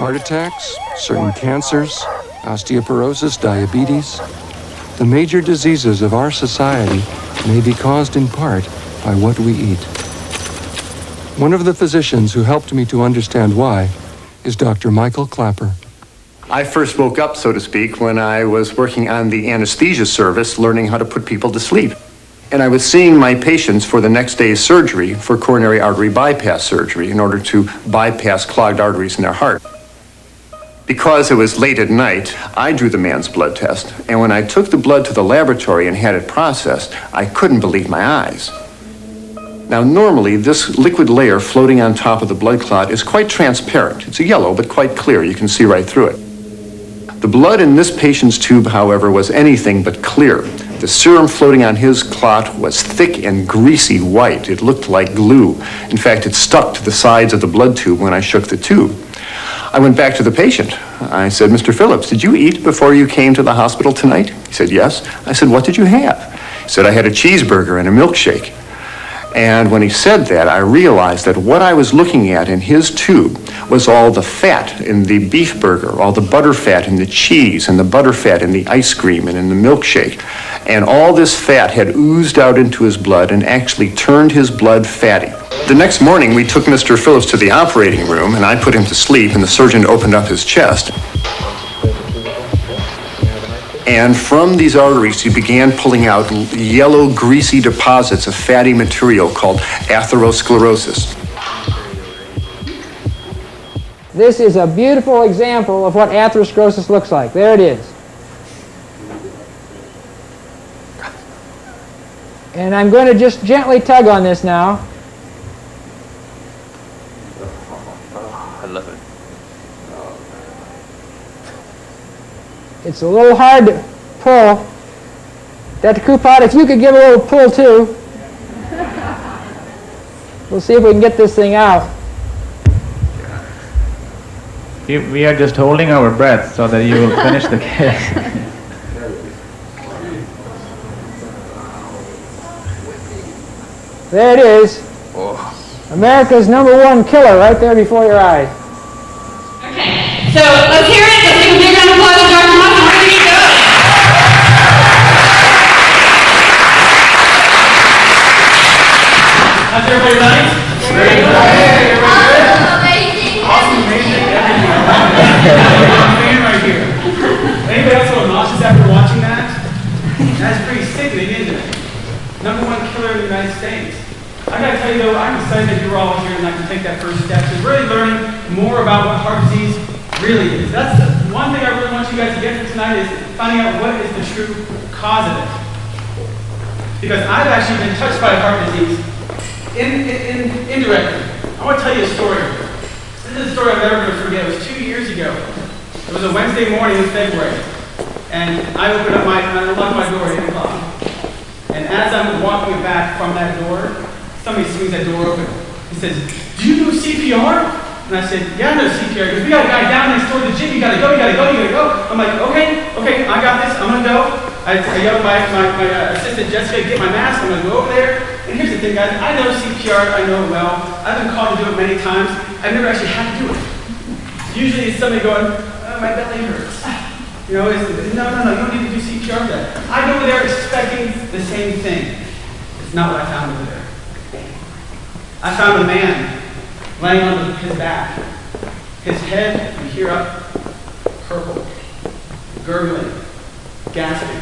heart attacks, certain cancers, osteoporosis, diabetes. The major diseases of our society may be caused in part by what we eat. One of the physicians who helped me to understand why is Dr. Michael Clapper. I first woke up, so to speak, when I was working on the anesthesia service, learning how to put people to sleep. And I was seeing my patients for the next day's surgery, for coronary artery bypass surgery, in order to bypass clogged arteries in their heart. Because it was late at night, I drew the man's blood test, and when I took the blood to the laboratory and had it processed, I couldn't believe my eyes. Now, normally, this liquid layer floating on top of the blood clot is quite transparent. It's a yellow, but quite clear. You can see right through it. The blood in this patient's tube, however, was anything but clear. The serum floating on his clot was thick and greasy white. It looked like glue. In fact, it stuck to the sides of the blood tube when I shook the tube. I went back to the patient. I said, "Mr. Phillips, did you eat before you came to the hospital tonight?" He said, "Yes." I said, "What did you have?" He said, "I had a cheeseburger and a milkshake." And when he said that, I realized that what I was looking at in his tube was all the fat in the beef burger, all the butter fat in the cheese, and the butter fat in the ice cream and in the milkshake. And all this fat had oozed out into his blood and actually turned his blood fatty. The next morning, we took Mr. Phillips to the operating room, and I put him to sleep, and the surgeon opened up his chest. And from these arteries, he began pulling out yellow, greasy deposits of fatty material called atherosclerosis. This is a beautiful example of what atherosclerosis looks like. There it is. And I'm going to just gently tug on this now. I love it. It's a little hard to pull. Dr. Coupot, if you could give a little pull too. We'll see if we can get this thing out. We are just holding our breath so that you will finish the case. There it is. America's #1 killer right there before your eyes. Okay, so let's hear it. Let's give a big round of applause to Dr. Moss. Where did he go? How's everybody tonight? Very good. Amazing. Awesome, amazing, everything. I'm a fan right here. Anybody else feel nauseous after watching that? That's pretty sickening, isn't it? #1 killer in the United States. I gotta tell you though, I'm excited that you're all here tonight to take that first step to really learning more about what heart disease really is. That's the one thing I really want you guys to get from tonight is finding out what is the true cause of it. Because I've actually been touched by heart disease indirectly. I want to tell you a story. This is a story I'm never going to forget. It was 2 years ago. It was a Wednesday morning in February. And I opened up I unlocked my door at 8 o'clock. And as I'm walking back from that door, somebody swings that door open. He says, "Do you do CPR?" And I said, "Yeah, I know CPR." He goes, "We got a guy down next door to the gym. You gotta go, you gotta go, you gotta go." I'm like, okay, I got this. I'm gonna go. I yelled my assistant Jessica, "Get my mask. I'm gonna go over there." And here's the thing, guys. I know CPR. I know it well. I've been called to do it many times. I've never actually had to do it. Usually it's somebody going, "Oh, my belly hurts." You know, no, you don't need to do CPR for that. I go over there expecting the same thing. It's not what I found over there. I found a man laying on his back. His head from here up, purple, gurgling, gasping.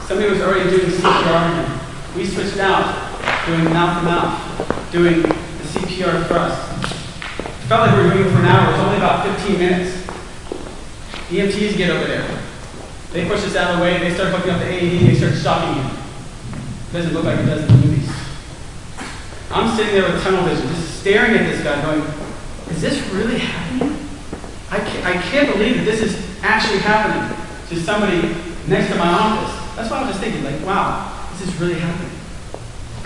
Somebody was already doing CPR on him. We switched out, doing mouth to mouth, doing the CPR thrust. It felt like we were doing it for an hour. It was only about 15 minutes. EMTs get over there. They push us out of the way. They start hooking up the AED. They start shocking him. It doesn't look like it does in the movies. I'm sitting there with tunnel vision, just staring at this guy going, "Is this really happening? I can't believe that this is actually happening to somebody next to my office." That's why I was just thinking, like, wow, this is really happening.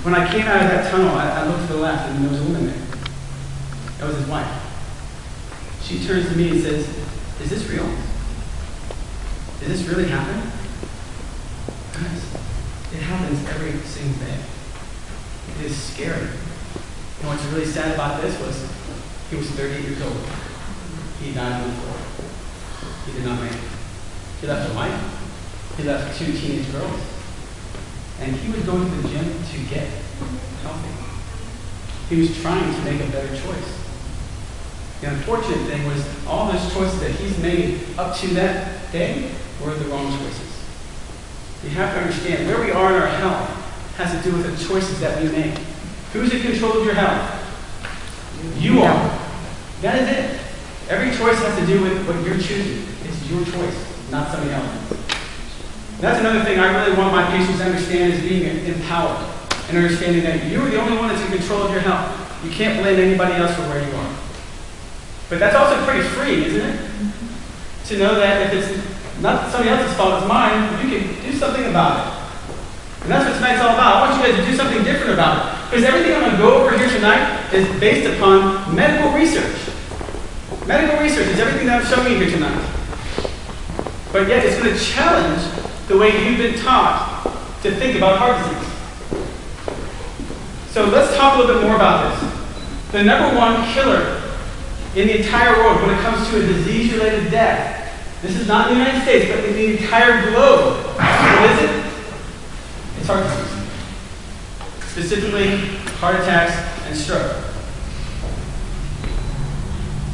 When I came out of that tunnel, I looked to the left and there was a woman there. That was his wife. She turns to me and says, "Is this real? Is this really happening?" Guys, it happens every single day. It is scary. And what's really sad about this was he was 38 years old. he died on the floor. He did not make it. He left a wife. He left 2 teenage girls. And he was going to the gym to get healthy. He was trying to make a better choice. The unfortunate thing was all those choices that he's made up to that day were the wrong choices. You have to understand where we are in our health has to do with the choices that we make. Who's in control of your health? You are. That is it. Every choice has to do with what you're choosing. It's your choice, not somebody else. That's another thing I really want my patients to understand is being empowered and understanding that you are the only one that's in control of your health. You can't blame anybody else for where you are. But that's also pretty free, isn't it? To know that if it's not somebody else's fault, it's mine, you can do something about it. And that's what tonight's all about. I want you guys to do something different about it. Because everything I'm going to go over here tonight is based upon medical research. Medical research is everything that I'm showing you here tonight. But yet it's going to challenge the way you've been taught to think about heart disease. So let's talk a little bit more about this. The number one killer in the entire world when it comes to a disease-related death, this is not in the United States, but in the entire globe. What is it? It's heart disease. Specifically, heart attacks and stroke.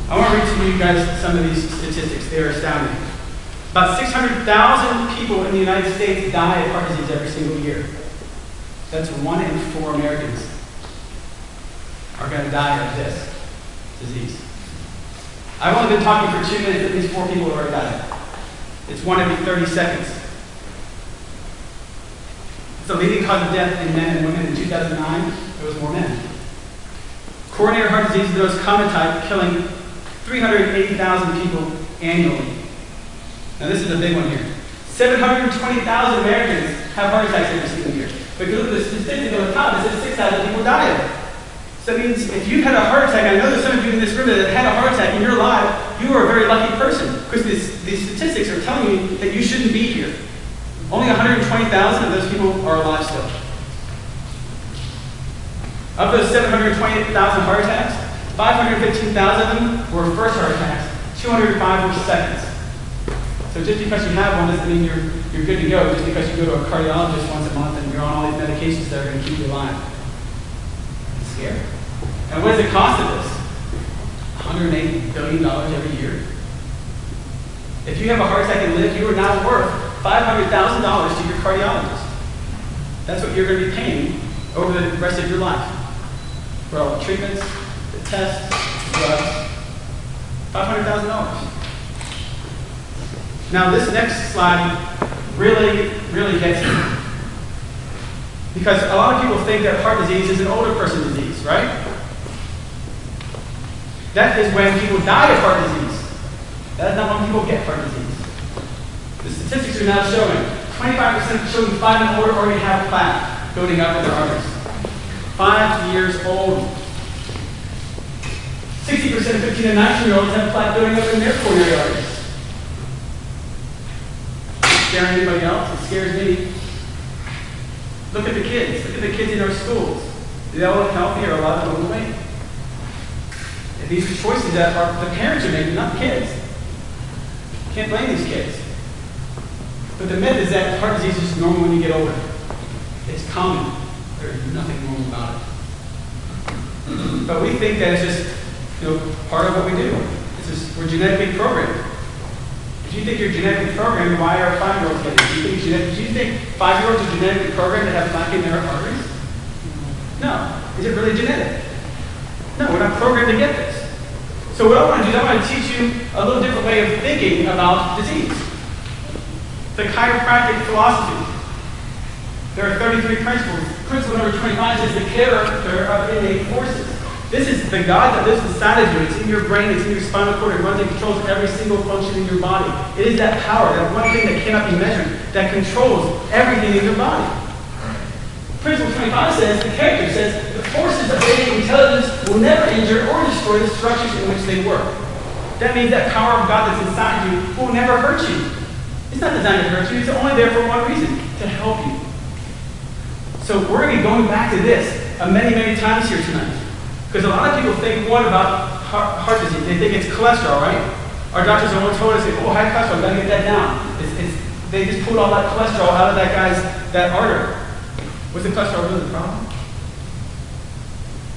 I want to read to you guys some of these statistics. They are astounding. About 600,000 people in the United States die of heart disease every single year. That's 1 in 4 Americans are going to die of this disease. I've only been talking for 2 minutes, at least 4 people have already died. It's 1 every 30 seconds. It's the leading cause of death in men and women. In 2009, there was more men. Coronary heart disease is the most common type, killing 380,000 people annually. Now this is a big one here. 720,000 Americans have heart attacks every single year. But if you look at the statistic on the top, it says 6,000 people die of it. So that means if you've had a heart attack, I know there's some of you in this room that have had a heart attack and you're alive, you are a very lucky person. Because these statistics are telling you that you shouldn't be here. Only 120,000 of those people are alive still. Of those 720,000 heart attacks, 515,000 of them were first heart attacks, 205 were seconds. So just because you have one doesn't mean you're good to go, just because you go to a cardiologist once a month and you're on all these medications that are going to keep you alive. It's scary. And what is the cost of this? $180 billion every year. If you have a heart attack and live, you are now worth $500,000 to your cardiologist. That's what you're going to be paying over the rest of your life. For all the treatments, the tests, the drugs. $500,000. Now this next slide really gets me. Because a lot of people think that heart disease is an older person disease, right? That is when people die of heart disease. That is not when people get heart disease. The statistics are now showing 25% of children 5 and older already have plaque building up in their arteries. 5 years old. 60% of 15 and 19-year-olds have plaque building up in their coronary arteries. Scare anybody else? It scares me. Look at the kids. Look at the kids in our schools. Do they all look healthy or a lot of them overweight? And these are choices that the parents are making, not the kids. Can't blame these kids. But the myth is that heart disease is normal when you get older. It's common. There's nothing normal about it. But we think that it's just part of what we do. It's just we're genetically programmed. If you think you're genetically programmed, why are 5-year-olds getting it? Do you think 5-year-olds are genetically programmed to have plaque in their arteries? No. Is it really genetic? No, we're not programmed to get this. So what I want to do is I want to teach you a little different way of thinking about disease. The chiropractic philosophy. There are 33 principles. Principle number 25 is the character of innate forces. This is the God that lives inside of you. It's in your brain, it's in your spinal cord, it runs and controls every single function in your body. It is that power, that one thing that cannot be measured, that controls everything in your body. Principle 25 says, the character says, the forces of innate intelligence will never injure or destroy the structures in which they work. That means that power of God that's inside you will never hurt you. It's not designed to hurt you, it's only there for one reason, to help you. So we're going to be going back to this many times here tonight. Because a lot of people think, what about heart disease? They think it's cholesterol, right? Our doctors have always told us, oh, high cholesterol, gotta get that down. They just pulled all that cholesterol out of that artery. Was the cholesterol really the problem?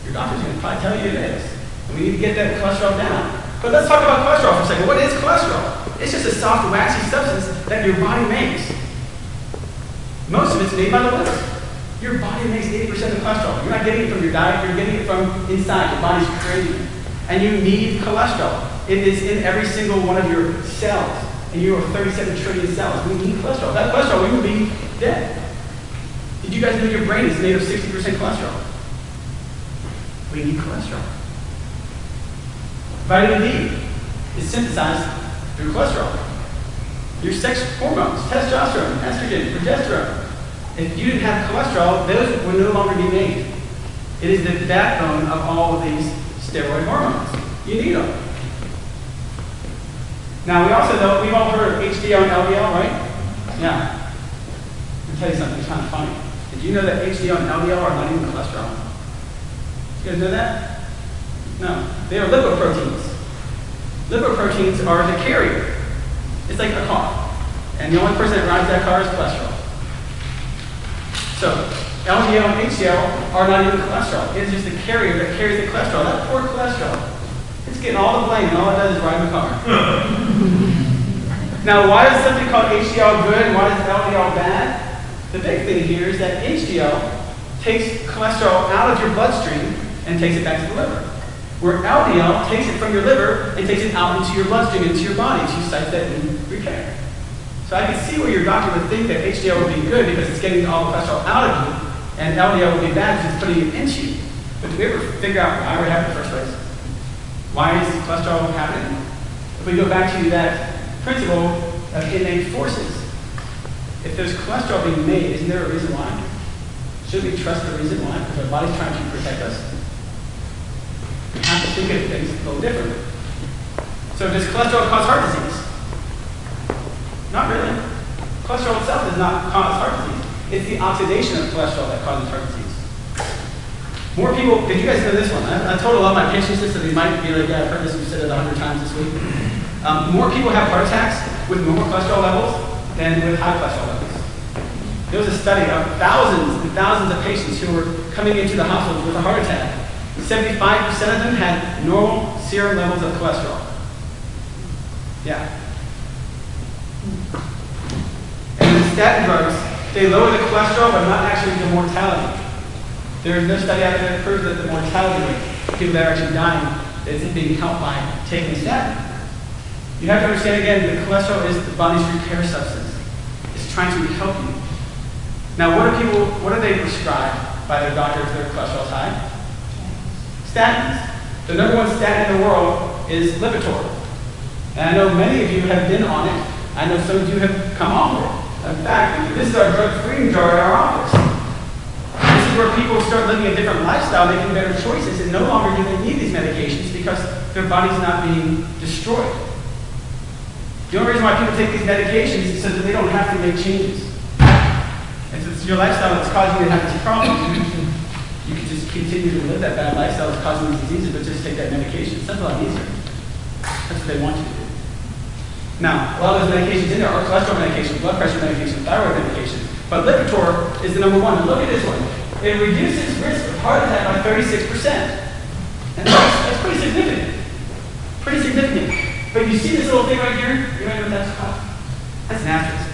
Your doctor's gonna probably tell you it is. And we need to get that cholesterol down. But let's talk about cholesterol for a second. What is cholesterol? It's just a soft, waxy substance that your body makes. Most of it's made by the liver. Your body makes 80% of cholesterol. You're not getting it from your diet, you're getting it from inside. Your body's creating it. And you need cholesterol. It is in every single one of your cells. And you are 37 trillion cells. We need cholesterol. Without cholesterol, we would be dead. Did you guys know your brain is made of 60% cholesterol? We need cholesterol. Vitamin D is synthesized through cholesterol. Your sex hormones, testosterone, estrogen, progesterone. If you didn't have cholesterol, those would no longer be made. It is the backbone of all of these steroid hormones. You need them. Now, we also know, we've all heard of HDL and LDL, right? Yeah. I'll tell you something kind of funny. Did you know that HDL and LDL are not even cholesterol? You guys know that? No. They are lipoproteins. Lipoproteins are the carrier. It's like a car. And the only person that rides that car is cholesterol. So, LDL and HDL are not even cholesterol. It's just the carrier that carries the cholesterol. That poor cholesterol. It's getting all the blame, and all it does is ride the car. Now, why is something called HDL good, and why is LDL bad? The big thing here is that HDL takes cholesterol out of your bloodstream and takes it back to the liver. Where LDL takes it from your liver and takes it out into your bloodstream, into your body, to sites that need repair. So I can see where your doctor would think that HDL would be good because it's getting all the cholesterol out of you, and LDL would be bad because it's putting it into you. But did we ever figure out why it happened in the first place? Why is cholesterol happening? If we go back to that principle of innate forces, if there's cholesterol being made, isn't there a reason why? Should we trust the reason why? Because our body's trying to protect us. We have to think of things a little differently. So does cholesterol cause heart disease? Not really. Cholesterol itself does not cause heart disease. It's the oxidation of cholesterol that causes heart disease. More people, did you guys know this one? I told a lot of my patients this, so they might be like, yeah, I've heard this, you've said it 100 times this week. More people have heart attacks with normal cholesterol levels than with high cholesterol levels. There was a study of thousands and thousands of patients who were coming into the hospital with a heart attack. 75% of them had normal serum levels of cholesterol. Yeah. And the statin drugs, they lower the cholesterol, but not actually the mortality. There is no study out there that proves that the mortality rate, people that are actually dying, is being helped by taking a statin. You have to understand again that cholesterol is the body's repair substance. It's trying to help you. Now, what are they prescribed by their doctor if their cholesterol is high? Statins. The number one statin in the world is Lipitor. And I know many of you have been on it. I know some of you have come off it. In fact, this is our drug screening jar at our office. This is where people start living a different lifestyle, making better choices, and no longer do they need these medications because their body's not being destroyed. The only reason why people take these medications is so that they don't have to make changes. If it's your lifestyle that's causing you to have these problems, you can just continue to live that bad lifestyle that's causing these diseases, but just take that medication. It's a lot easier. That's what they want you to do. Now, a lot of those medications in there are cholesterol medication, blood pressure medication, thyroid medication, but Lipitor is the number one. And look at this one. It reduces risk of heart attack by 36%. And that's pretty significant. Pretty significant. But you see this little thing right here? You know what that's called? That's an asterisk.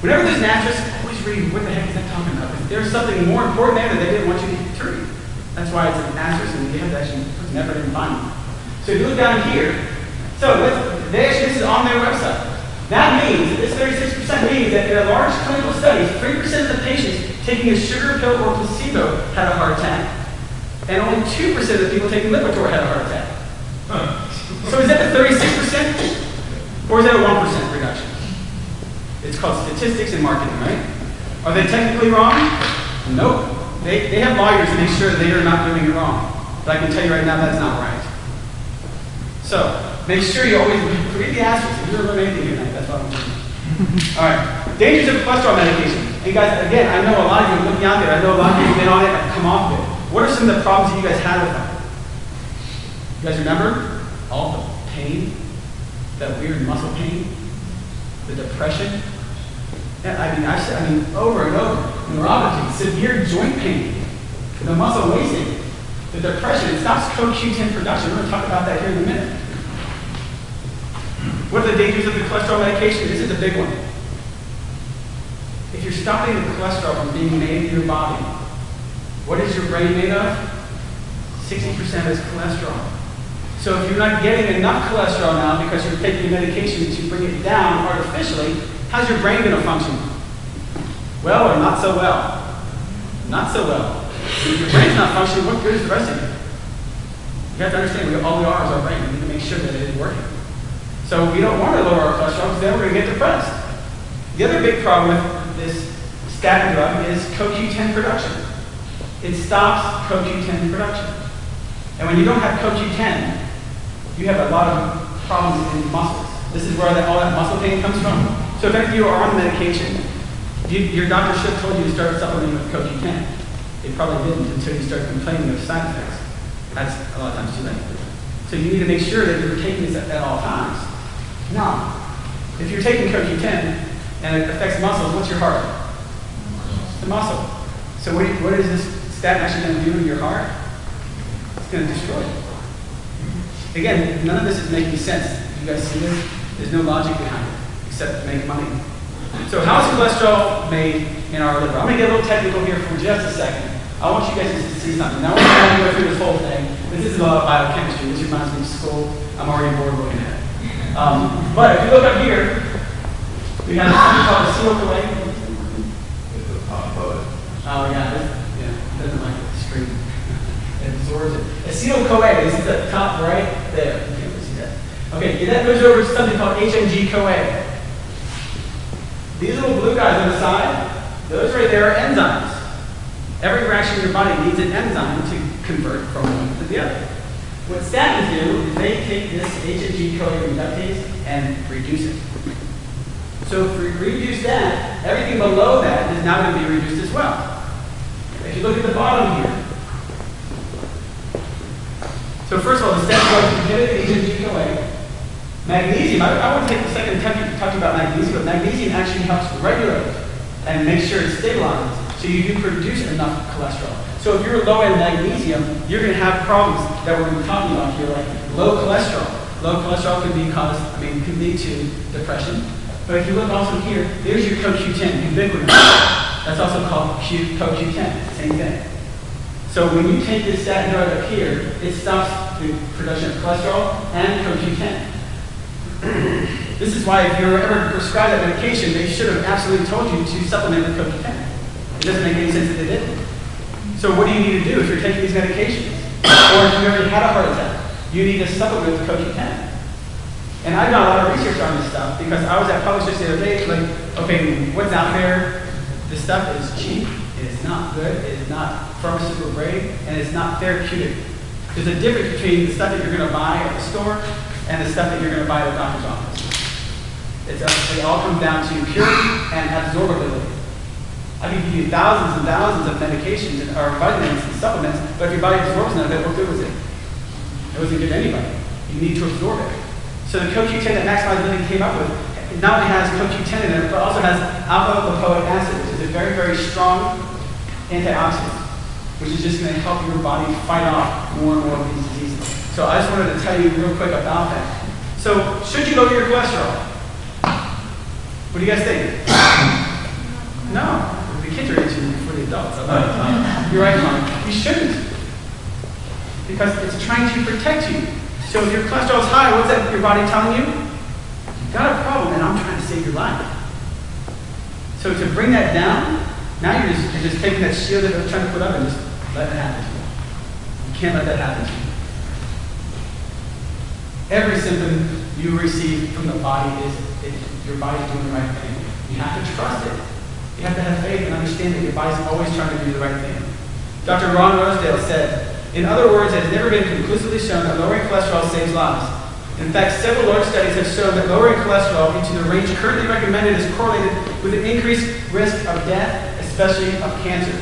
Whenever there's an asterisk, always read what the heck is that talking about? There's something more important there that they didn't want you to read. That's why it's an asterisk, and you have to actually put an effort in finding it. So if you look down here, this is on their website. That means, this 36% means that in a large clinical study, 3% of the patients taking a sugar pill or placebo had a heart attack, and only 2% of the people taking Lipitor had a heart attack. So is that the 36%? Or is that a 1% reduction? It's called statistics and marketing, right? Are they technically wrong? Nope. They have lawyers to make sure that they are not doing it wrong. But I can tell you right now that's not right. So, make sure you always read the asterisks. If you don't learn anything here tonight, that's what I'm doing. Alright. Dangers of cholesterol medication. And guys, again, I know a lot of you are looking out there. I know a lot of you have been on it and come off it. What are some of the problems that you guys had with them? You guys remember? All the pain, that weird muscle pain, the depression. And I mean, over and over, neuropathy, severe joint pain, the muscle wasting, the depression. It stops CoQ10 production. We're going to talk about that here in a minute. What are the dangers of the cholesterol medication? This is a big one. If you're stopping the cholesterol from being made in your body, what is your brain made of? 60% is cholesterol. So if you're not getting enough cholesterol now because you're taking medication to bring it down artificially, how's your brain going to function? Well or not so well? Not so well. If your brain's not functioning, what good is the rest of you? You have to understand, all we are is our brain. We need to make sure that it is working. So we don't want to lower our cholesterol because then we're going to get depressed. The other big problem with this statin drug is CoQ10 production. It stops CoQ10 production. And when you don't have CoQ10, you have a lot of problems in muscles. This is where all that muscle pain comes from. So if any of you are on medication, your doctor should have told you to start supplementing with CoQ10. They probably didn't until you start complaining of side effects. That's a lot of times too late. So you need to make sure that you're taking this at all times. Now, if you're taking CoQ10 and it affects muscles, what's your heart? The muscle. So what is this statin actually going to do to your heart? It's going to destroy it. Again, none of this is making sense. You guys see this? There's no logic behind it, except to make money. So how is cholesterol made in our liver? I'm going to get a little technical here for just a second. I want you guys to see something. Now, I want to go through this whole thing. This is about biochemistry. This reminds me of school. I'm already bored looking at it. But if you look up here, we have something called acetyl-CoA. Oh, yeah, it doesn't like the screen. It absorbs it. Acetyl-CoA, this is at the top right there. You can't really see that. Okay, that moves over to something called HMG-CoA. These little blue guys on the side, those right there are enzymes. Every reaction in your body needs an enzyme to convert from one to the other. What statins do is they take this HMG-CoA reductase and reduce it. So if we reduce that, everything below that is now going to be reduced as well. If you look at the bottom here. So first of all, the statin drugs inhibit HMG-CoA. Magnesium, I want to take a second to talk about magnesium, but magnesium actually helps regulate and make sure it's stabilized so you do produce enough cholesterol. So if you're low in magnesium, you're going to have problems that we're going to be talking about here, like low cholesterol. Low cholesterol can lead to depression. But if you look also here, there's your CoQ10, ubiquitous. That's also called CoQ10, same thing. So when you take this statin drug up here, it stops the production of cholesterol and CoQ10. This is why if you're ever prescribed that medication, they should have absolutely told you to supplement with CoQ10. It doesn't make any sense that they didn't. So what do you need to do if you're taking these medications? Or if you've already had a heart attack, you need to supplement with CoQ10. And I've done a lot of research on this stuff because I was at Publishers the other day, like, okay, what's out there? This stuff is cheap, it is not good, it is not pharmaceutical grade, and it's not therapeutic. There's a difference between the stuff that you're going to buy at the store and the stuff that you're going to buy at the doctor's office. It all comes down to purity and absorbability. I can give you thousands and thousands of medications or vitamins and supplements, but if your body absorbs none of it, what good was it? It wasn't good to anybody. You need to absorb it. So the CoQ10 that Maximize Living came up with not only has CoQ10 in it, but also has alpha-lipoic acid, which is a very, very strong antioxidant, which is just going to help your body fight off more and more of these diseases. So I just wanted to tell you real quick about that. So should you lower your cholesterol? What do you guys think? No. The kids are into it for the adults. You're right, Mom. You shouldn't. Because it's trying to protect you. So if your cholesterol is high, what's that your body telling you? You've got a problem and I'm trying to save your life. So to bring that down, now you're just taking that shield that they're trying to put up and just let it happen to you. You can't let that happen to you. Every symptom you receive from the body is your body's doing the right thing. You have to trust it. You have to have faith and understand that your body's always trying to do the right thing. Dr. Ron Rosedale said, in other words, it has never been conclusively shown that lowering cholesterol saves lives. In fact, several large studies have shown that lowering cholesterol into the range currently recommended is correlated with an increased risk of death, especially of cancer.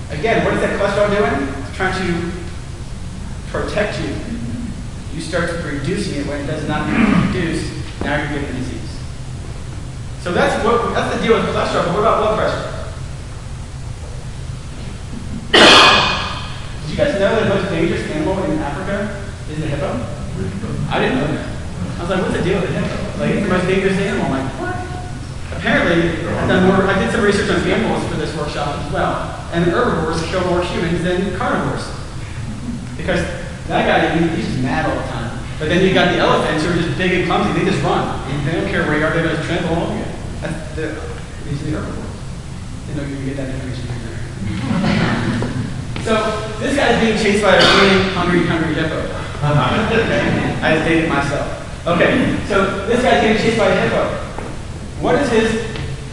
Again, what is that cholesterol doing? It's trying to protect you. You start reducing it when it does not reduce, now you're getting disease. So that's the deal with cholesterol, but what about blood pressure? Did you guys know that the most dangerous animal in Africa is the hippo? I didn't know that. I was like, what's the deal with the hippo? Like, it's the most dangerous animal. I'm like, what? Apparently, I did some research on animals for this workshop as well, and herbivores kill more humans than carnivores. Because that guy, he's just mad all the time. But then you got the elephants who are just big and clumsy, they just run. They don't care where you are, they're going to trample all over you. These are the herbivores. Didn't know you could get that information from there. So, this guy's being chased by a really hungry hippo. I just dated myself. Okay, so this guy's getting chased by a hippo. What is his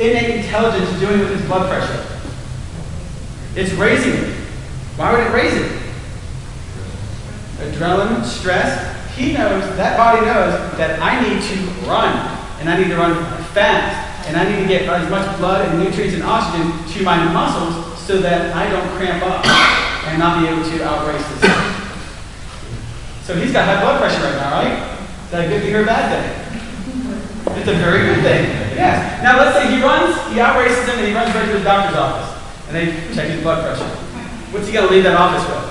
innate intelligence doing with his blood pressure? It's raising it. Why would it raise it? Adrenaline, stress. He knows, that body knows that I need to run, and I need to run fast, and I need to get as much blood and nutrients and oxygen to my muscles so that I don't cramp up and not be able to outrace this. So he's got high blood pressure right now, right? Is that a good thing or a bad thing? It's a very good thing. Yes. Now let's say he outraces him and he runs right to his doctor's office. And they check his blood pressure. What's he going to leave that office with?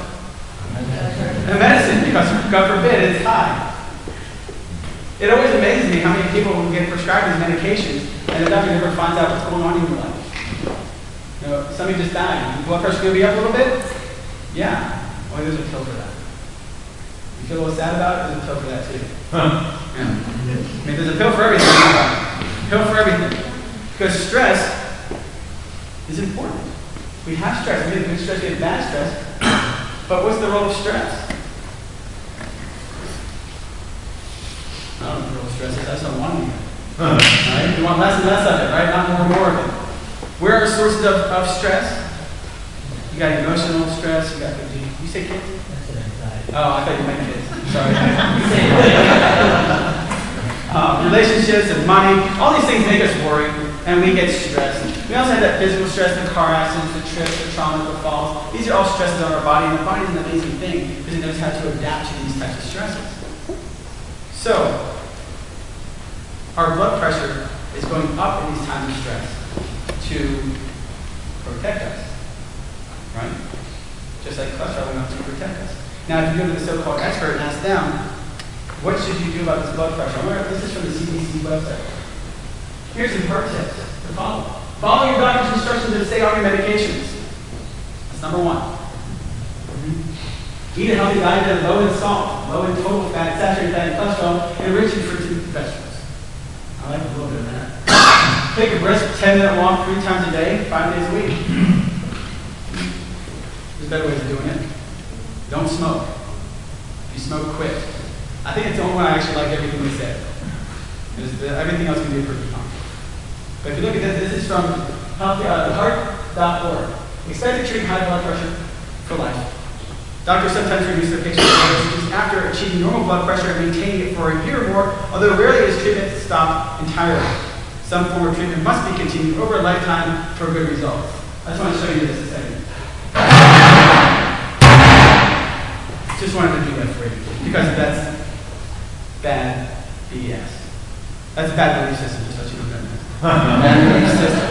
A medicine, because God forbid it's high. It always amazes me how many people will get prescribed these medications and the doctor never finds out what's going on in your life. You know, somebody just died. Your blood pressure going to be up a little bit? Yeah. Well, there's a pill for that. You feel a little sad about it? There's a pill for that too. Yeah. I mean, there's a pill for everything. Pill for everything. Because stress is important. We have stress. We have good stress, we have bad stress. But what's the role of stress? I don't know what the role of stress is. I just don't want any of it. Right? We want less and less of it, right? Not more and more of it. Where are sources of stress? You got emotional stress. You got you say kids? Oh, I thought you meant kids. Sorry. Relationships and money, all these things make us worry, and we get stressed. We also have that physical stress, the car accidents, the trips, the trauma, the falls. These are all stresses on our body, and the body is an amazing thing because it knows how to adapt to these types of stresses. So, our blood pressure is going up in these times of stress to protect us, right? Just like cholesterol went up to protect us. Now, if you go to the so-called expert and ask them, what should you do about this blood pressure? This is from the CDC website. Here's some perk tips to follow. Follow your doctor's instructions and stay on your medications. That's number one. Eat a healthy diet that is low in salt, low in total fat, saturated fat, and cholesterol, and rich in fruits and vegetables. I like a little bit of that. Take a brisk 10-minute walk 3 times a day, 5 days a week. There's better ways of doing it. Don't smoke. If you smoke, quit. I think it's the only one I actually like everything we said. Everything else can be pretty fun. But if you look at this is from heart.org. Expect to treat high blood pressure for life. Doctors sometimes reduce their patients' doses after achieving normal blood pressure and maintaining it for a year or more, although rarely is treatment stopped entirely. Some form of treatment must be continued over a lifetime for good results. I just want to show you this a second. Just wanted to do that for you, because that's bad BS. That's a bad belief system, just let you know that. Bad belief system.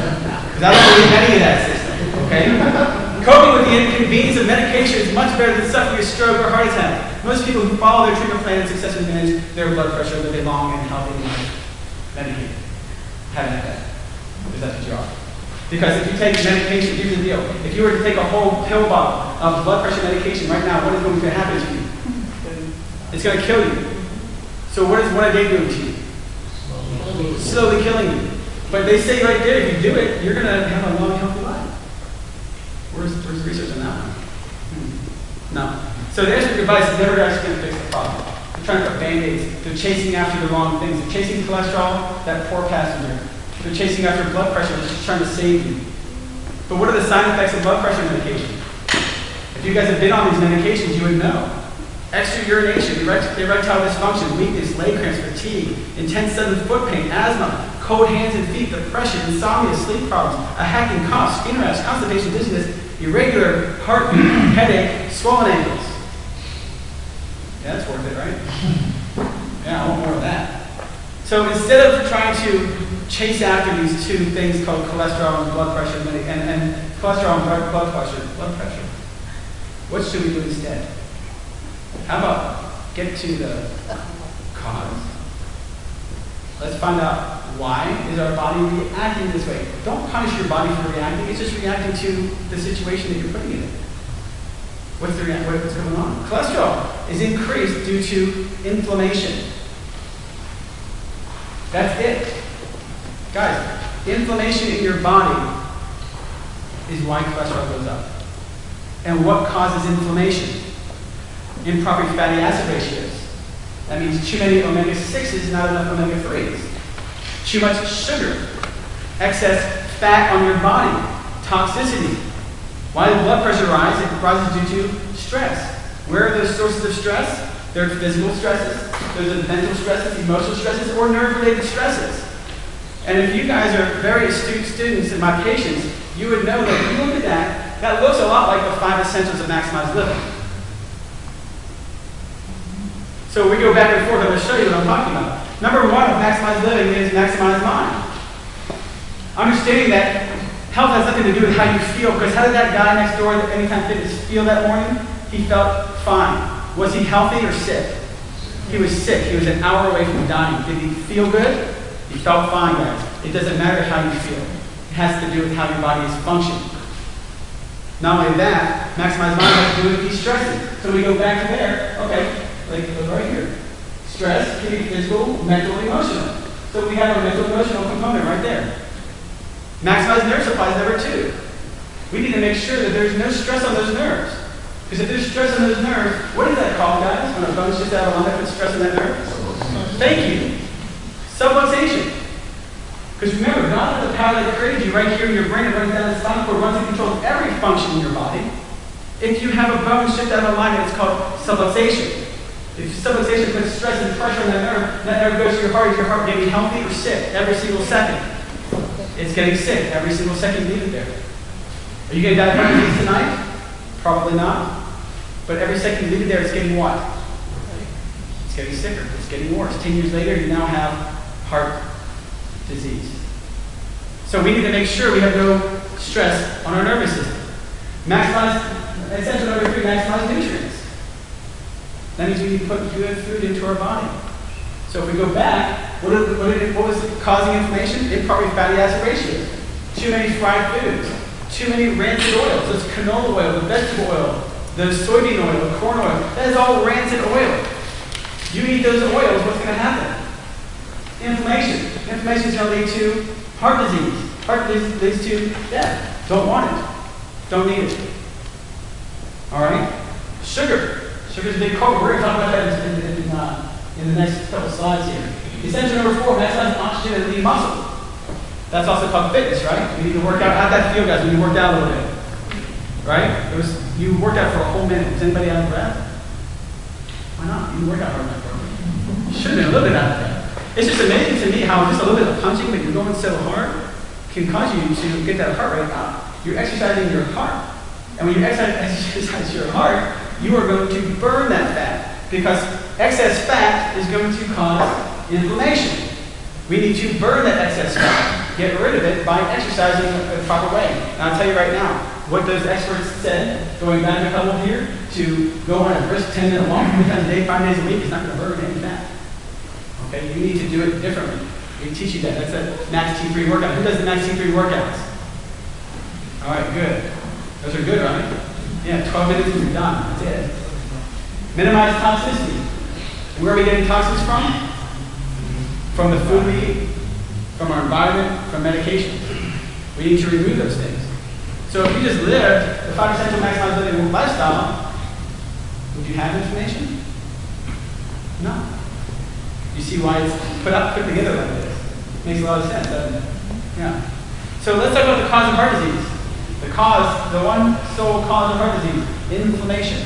Because I don't believe any of that system, okay? Coping with the inconvenience of medication is much better than suffering a stroke or heart attack. Most people who follow their treatment plan and successfully manage their blood pressure live a long and healthy life. Medicated. Haven't had that. Because that's what you are. Because if you take medication, here's the deal. If you were to take a whole pill bottle of blood pressure medication right now, what is going to happen to you? It's going to kill you. So what is one a day doing to you? Slowly killing you. But they say right there, if you do it, you're going to have a long, healthy life. Where's the research on that one? No. So the extra device is never actually going to fix the problem. They're trying to put Band-Aids. They're chasing after the wrong things. They're chasing cholesterol, that poor passenger. They're chasing after blood pressure, they're just trying to save you. But what are the side effects of blood pressure medication? If you guys have been on these medications, you would know. Extra urination, erectile dysfunction, weakness, leg cramps, fatigue, intense sudden foot pain, asthma, cold hands and feet, depression, insomnia, sleep problems, a hacking cough, skin rash, constipation, dizziness, irregular heartbeat, headache, swollen ankles. Yeah, that's worth it, right? Yeah, I want more of that. So instead of trying to chase after these two things called cholesterol and blood pressure, and cholesterol and blood pressure, what should we do instead? How about get to the cause? Let's find out why is our body reacting this way. Don't punish your body for reacting. It's just reacting to the situation that you're putting it in. What's going on? Cholesterol is increased due to inflammation. That's it. Guys, inflammation in your body is why cholesterol goes up. And what causes inflammation? Improper fatty acid ratios. That means too many omega-6s, not enough omega-3s. Too much sugar. Excess fat on your body. Toxicity. Why does blood pressure rise? It rises due to stress. Where are those sources of stress? They're physical stresses, those are mental stresses, emotional stresses, or nerve-related stresses. And if you guys are very astute students and my patients, you would know that if you look at that, that looks a lot like the 5 essentials of maximized living. So we go back and forth, I'm going to show you what I'm talking about. Number 1 of maximized living is maximize mind. Understanding that health has nothing to do with how you feel, because how did that guy next door at Anytime Fitness feel that morning? He felt fine. Was he healthy or sick? He was sick. He was an hour away from dying. Did he feel good? He felt fine, guys. It doesn't matter how you feel. It has to do with how your body is functioning. Not only that, maximize mind has to do with de-stressing. So we go back to there. Okay, like right here. Stress can be physical, mental, emotional. So we have our mental, emotional component right there. Maximize nerve supply is number 2. We need to make sure that there's no stress on those nerves. Because if there's stress on those nerves, what is that called, guys? When a bone's just out of alignment with stress on that nerve? Thank you. Subluxation. Because remember, God has the power that created you right here in your brain and runs down the spinal cord, runs and controls every function in your body. If you have a bone shift out of alignment, it's called subluxation. If subluxation puts stress and pressure on that nerve goes to your heart getting healthy or sick every single second. It's getting sick every single second you leave it there. Are you getting diabetes tonight? Probably not. But every second you leave it there, it's getting what? It's getting sicker. It's getting worse. 10 years later, you now have heart disease. So we need to make sure we have no stress on our nervous system. Maximize, essential number 3, maximize nutrients. That means we need to put good food into our body. So if we go back, what was causing inflammation? Improper fatty acid ratios. Too many fried foods. Too many rancid oils. There's canola oil, the vegetable oil, the soybean oil, the corn oil. That is all rancid oil. You eat those oils, what's going to happen? Inflammation. Inflammation is going to lead to heart disease. Heart disease leads to death. Don't want it. Don't need it. All right? Sugar. Sugar is a big culprit. We're going to talk about that in the next couple slides here. Essential number 4, maximize oxygen and lean muscle. That's also called fitness, right? You need to work out. How'd that feel, guys, when you worked out a little bit? Right? You worked out for a whole minute. Was anybody out of breath? Why not? You didn't work out hard enough, bro. You should have been a little bit out of breath. It's just amazing to me how just a little bit of punching, but you're going so hard, can cause you to get that heart rate up. You're exercising your heart. And when you exercise your heart, you are going to burn that fat. Because excess fat is going to cause inflammation. We need to burn that excess fat. Get rid of it by exercising the proper way. And I'll tell you right now, what those experts said, going back a couple here, to go on a brisk 10-minute walk 3 times a day, 5 days a week, is not going to burn any fat. Okay, you need to do it differently. We teach you that. That's a Max T3 workout. Who does the Max T3 workouts? All right, good. Those are good, right? Yeah, 12 minutes and you're done. That's it. Minimize toxicity. Where are we getting toxins from? From the food we eat, from our environment, from medication. We need to remove those things. So if you just lived the 5 essential maximized living lifestyle, would you have inflammation? No. You see why it's put together like this? Makes a lot of sense, doesn't it? Yeah. So let's talk about the cause of heart disease. The one sole cause of heart disease, inflammation.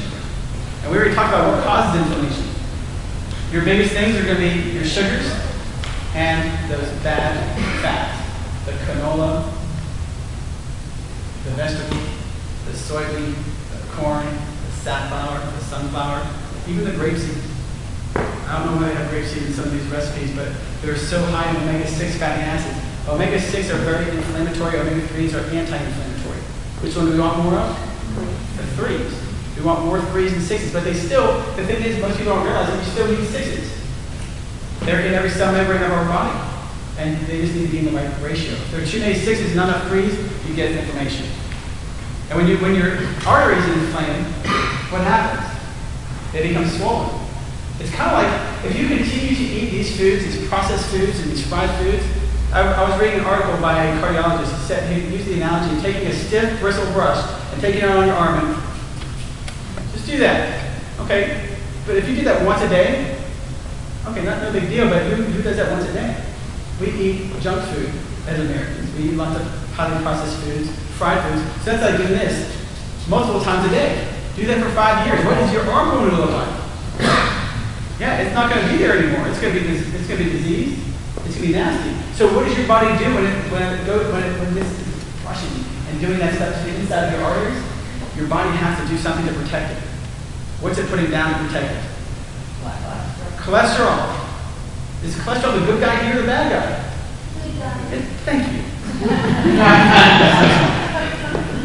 And we already talked about what causes inflammation. Your biggest things are going to be your sugars and those bad fats. The canola, the vegetable, the soybean, the corn, the safflower, the sunflower, even the grapeseed. I don't know why they have grapeseed in some of these recipes, but they're so high in omega-6 fatty acids. Omega-6 are very inflammatory, omega-3s are anti-inflammatory. Which one do we want more of? The 3s. We want more 3s and 6s, but they still, the thing is, most people don't realize that we still need 6s. They're in every cell membrane of our body, and they just need to be in the right ratio. If there are too many 6s and not enough 3s, you get inflammation. And when your arteries are inflamed, what happens? They become swollen. It's kind of like if you continue to eat these foods, these processed foods and these fried foods. I was reading an article by a cardiologist. He used the analogy of taking a stiff bristle brush and taking it on your arm and just do that. Okay, but if you do that once a day, okay, no big deal, but who does that once a day? We eat junk food as Americans. We eat lots of highly processed foods, fried foods. So that's like doing this multiple times a day. Do that for 5 years. What is your arm going to look like? Yeah, it's not going to be there anymore. It's going to be diseased. It's going to be nasty. So what does your body do when this is rushing and doing that stuff to the inside of your arteries? Your body has to do something to protect it. What's it putting down to protect it? Cholesterol. Is cholesterol the good guy here or the bad guy? Thank you.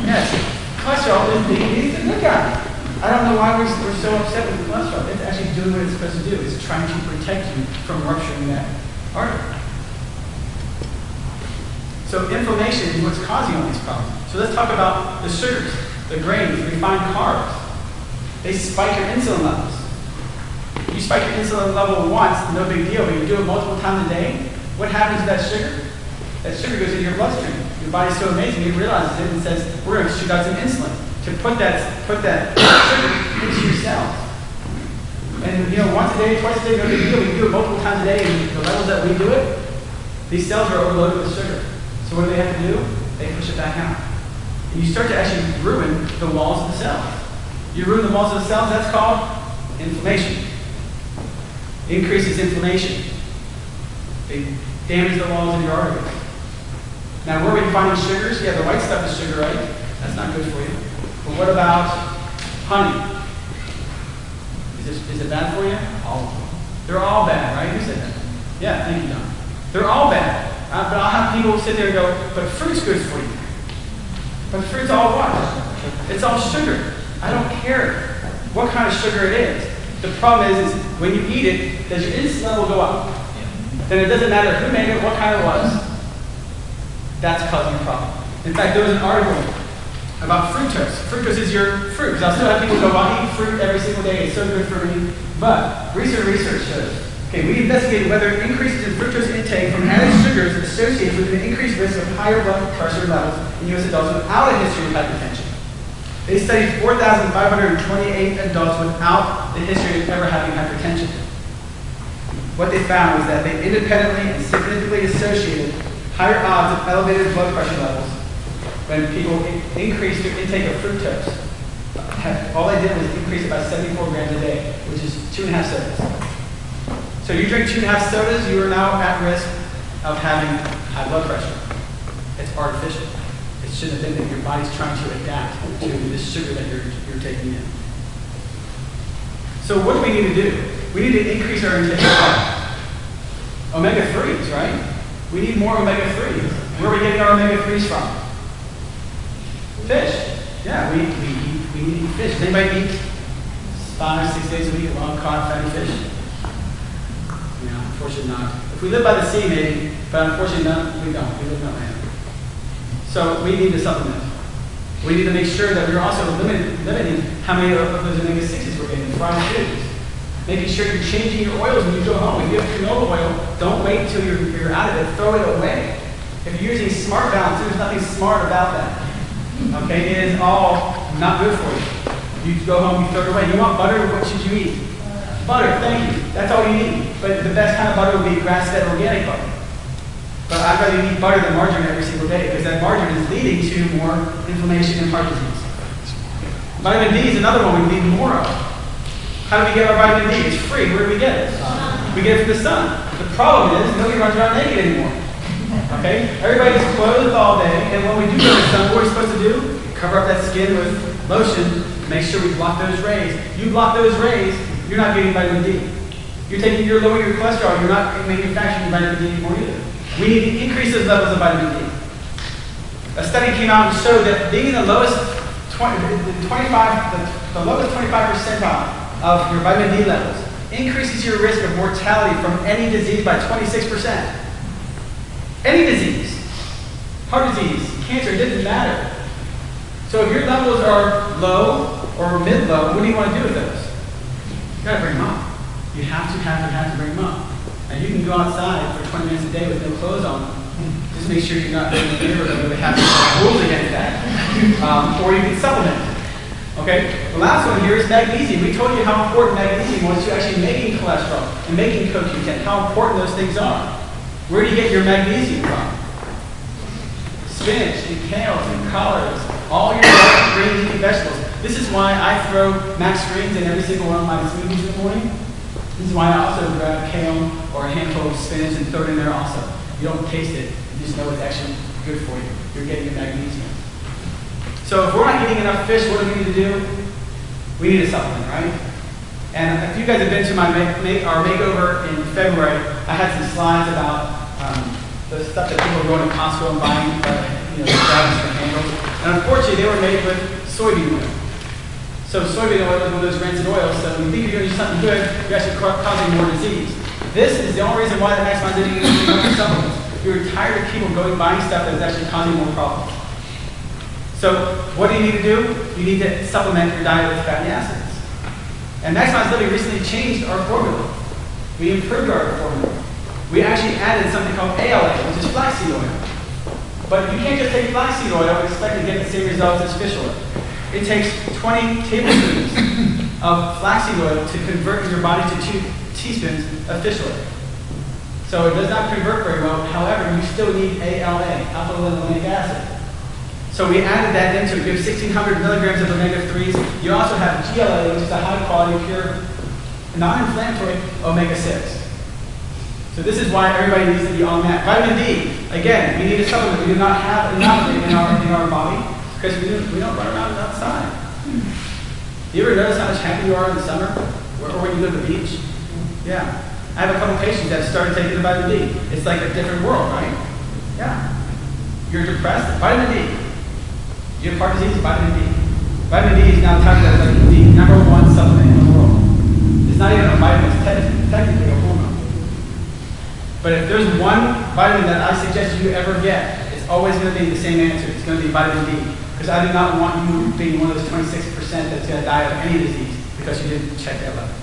Yes. Cholesterol is the good guy. I don't know why we're so upset with cholesterol. It's actually doing what it's supposed to do. It's trying to protect you from rupturing that artery. So inflammation is what's causing all these problems. So let's talk about the sugars, the grains, refined carbs. They spike your insulin levels. You spike your insulin level once, no big deal, but you do it multiple times a day. What happens to that sugar? That sugar goes into your bloodstream. Your body's so amazing, it realizes it and says, we're going to shoot out some insulin to put that sugar into your cells. And once a day, twice a day, no big deal. We do it multiple times a day, and the levels that we do it, these cells are overloaded with sugar. So what do they have to do? They push it back out. And you start to actually ruin the walls of the cells. You ruin the walls of the cells, that's called inflammation. Increases inflammation. They damage the walls of your arteries. Now, where are we finding sugars? Yeah, the white stuff is sugar, right? That's not good for you. But what about honey? Is it bad for you? All of them. They're all bad, right? Who said that? Yeah, thank you, Don. They're all bad. But I'll have people sit there and go, but fruit's good for you. But fruit's all what? It's all sugar. I don't care what kind of sugar it is. The problem is when you eat it, does your insulin level go up? Then it doesn't matter who made it, what kind it was. That's causing a problem. In fact, there was an article about fructose. Fructose is your fruit. Because I still have people go, well, I eat fruit every single day. It's so good for me. But research shows, we investigated whether increases in fructose intake from added sugars associated with an increased risk of higher blood pressure levels in U.S. adults without a history of hypertension. They studied 4,528 adults without the history of ever having hypertension. What they found was that they independently and significantly associated higher odds of elevated blood pressure levels when people increased their intake of fructose. All they did was increase it by 74 grams a day, which is 2.5 sodas. So you drink 2.5 sodas, you are now at risk of having high blood pressure. It's artificial. It shouldn't have been that your body's trying to adapt to the sugar that you're taking in. So what do we need to do? We need to increase our intake of omega-3s, right? We need more omega-3s. Where are we getting our omega-3s from? Fish. Yeah, we need to eat fish. Does anybody eat 5 or 6 days a week of wild-caught fatty fish? No, unfortunately not. If we live by the sea, maybe, but unfortunately we don't. We live in land. So we need to supplement. We need to make sure that we're also limiting how many of those omega-6s we're getting, fried foods. Making sure you're changing your oils when you go home. If you have canola oil, don't wait until you're out of it. Throw it away. If you're using smart balance, there's nothing smart about that. Okay, it is all not good for you. You go home, you throw it away. You want butter? What should you eat? Butter, thank you. That's all you need. But the best kind of butter would be grass-fed organic butter. But I'd rather eat butter than margarine every single day because that margarine is leading to more inflammation and heart disease. Vitamin D is another one we need more of. How do we get our vitamin D? It's free. Where do we get it? We get it from the sun. The problem is nobody runs around naked anymore. Okay? Everybody's clothed all day, and when we do go to the sun, what are we supposed to do? Cover up that skin with lotion, make sure we block those rays. You block those rays, you're not getting vitamin D. You're lowering your cholesterol, you're not manufacturing vitamin D anymore either. We need to increase those levels of vitamin D. A study came out and showed that being in the lowest 25 percentile of your vitamin D levels increases your risk of mortality from any disease by 26%. Any disease. Heart disease, cancer, it doesn't matter. So if your levels are low or mid-low, what do you want to do with those? You gotta bring them up. You have to bring them up. And you can go outside for 20 minutes a day with no clothes on. Just make sure you're not doing the mirror or they have rules against that. Or you can supplement. Okay? The last one here is magnesium. We told you how important magnesium was to actually making cholesterol and making CoQ10, how important those things are. Where do you get your magnesium from? Spinach and kale and collards, all your green leafy vegetables. This is why I throw max greens in every single one of my smoothies in the morning. This is why I also grab kale or a handful of spinach and throw it in there also. You don't taste it, you just know it's actually good for you. You're getting your magnesium. So if we're not eating enough fish, what do we need to do? We need a supplement, right? And if you guys have been to our makeover in February, I had some slides about the stuff that people are going to Costco and buying, the batteries for handles. And unfortunately, they were made with soybean oil. So soybean oil is one of those rancid oils, so when you think you're going to do something good, you're actually causing more disease. This is the only reason why the next month didn't even use supplements. You're tired of people buying stuff that's actually causing more problems. So what do you need to do? You need to supplement your diet with fatty acids. And Maximize Living recently changed our formula. We improved our formula. We actually added something called ALA, which is flaxseed oil. But you can't just take flaxseed oil and expect to get the same results as fish oil. It takes 20 tablespoons of flaxseed oil to convert in your body to 2 teaspoons of fish oil. So it does not convert very well. However, you still need ALA, alpha-linolenic acid. So we added that into it. You have 1,600 milligrams of omega-3s. You also have GLA, which is a high-quality, pure, non-inflammatory omega-6. So this is why everybody needs to be on that. Vitamin D, again, we need a supplement. We do not have enough of it in our body because we don't run around outside. You ever notice how much happier you are in the summer or when you go to the beach? Yeah. I have a couple patients that started taking the vitamin D. It's like a different world, right? Yeah. You're depressed? Vitamin D. You have heart disease? Vitamin D. Vitamin D is now touted as like the #1 supplement in the world. It's not even a vitamin, it's technically a hormone. But if there's one vitamin that I suggest you ever get, it's always going to be the same answer. It's going to be vitamin D. Because I do not want you being one of those 26% that's going to die of any disease because you didn't check that level.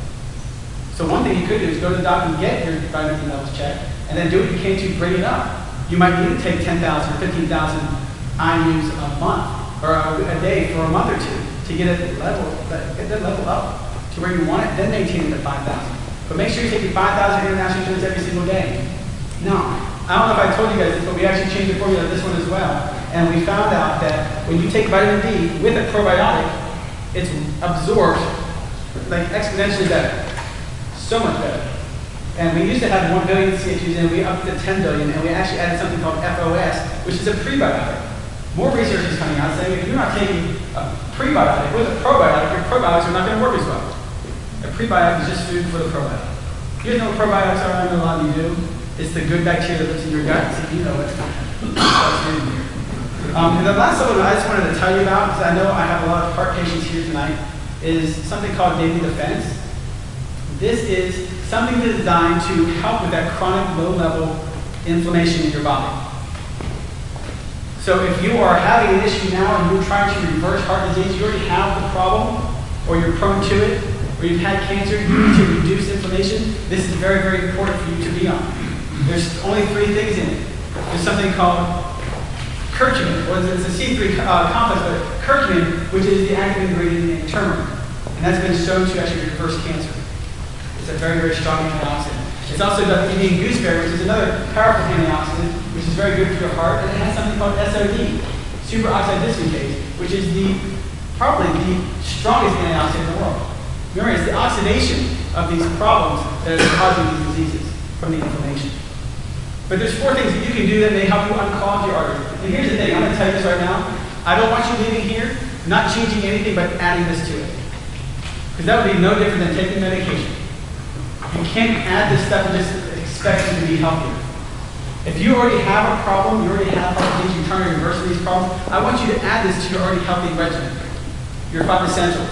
So one thing you could do is go to the doctor and get your vitamin D levels checked, and then do what you can to bring it up. You might need to take 10,000 or 15,000 IUs a month or a day for a month or two to get that level up to where you want it, then maintain it at 5,000. But make sure you take your 5,000 international units every single day. Now, I don't know if I told you guys this, but we actually changed the formula of this one as well. And we found out that when you take vitamin D with a probiotic, it's absorbed like exponentially better. So much better. And we used to have 1 billion CHUs and we upped to 10 billion, and we actually added something called FOS, which is a prebiotic. More research is coming out saying if you're not taking a prebiotic with a probiotic, your probiotics are not going to work as well. A prebiotic is just food for the probiotic. You guys know what probiotics are? I know a lot of you do. It's the good bacteria that lives in your gut. So you know it. And the last supplement I just wanted to tell you about, because I know I have a lot of heart patients here tonight, is something called Daily Defense. This is something designed to help with that chronic low-level inflammation in your body. So if you are having an issue now and you're trying to reverse heart disease, you already have the problem, or you're prone to it, or you've had cancer, you need to reduce inflammation, this is very, very important for you to be on. There's only 3 things in it. There's something called curcumin, or it's a C3 complex, but curcumin, which is the active ingredient in turmeric. And that's been shown to actually reverse cancer. It's a very, very strong antioxidant. It's also got Indian gooseberry, which is another powerful antioxidant, which is very good for your heart, and it has something called SOD, superoxide dismutase, which is probably the strongest antioxidant in the world. Remember, it's the oxidation of these problems that are causing these diseases from the inflammation. But there's 4 things that you can do that may help you unclog your arteries. And here's the thing, I'm going to tell you this right now. I don't want you leaving here not changing anything but adding this to it. Because that would be no different than taking medication. You can't add this stuff and just expect you to be healthier. If you already have a problem, you already have things, you're trying to reverse these problems, I want you to add this to your already healthy regimen, your 5 essentials.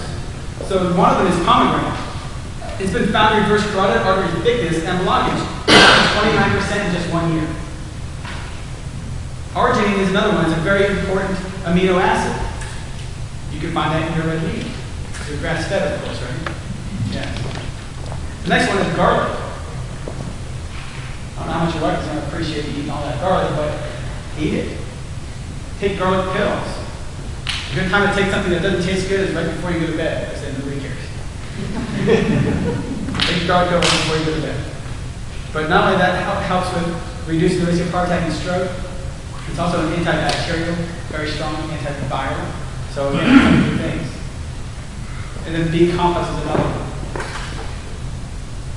So one of them is pomegranate. It's been found to reverse carotid artery thickness and blockage 29% in just 1 year. Arginine is another one. It's a very important amino acid. You can find that in your red meat. Your grass-fed, of course, right? Yes. The next one is garlic. I don't know how much your wife is going to appreciate you eating all that garlic, but eat it. Take garlic pills. A good time to take something that doesn't taste good is right before you go to bed. I said nobody cares. Take garlic pills before you go to bed. But not only that, it helps with reducing the risk of heart attack and stroke. It's also an antibacterial, very strong antiviral. So again, it's some good things. And then B complex is another one.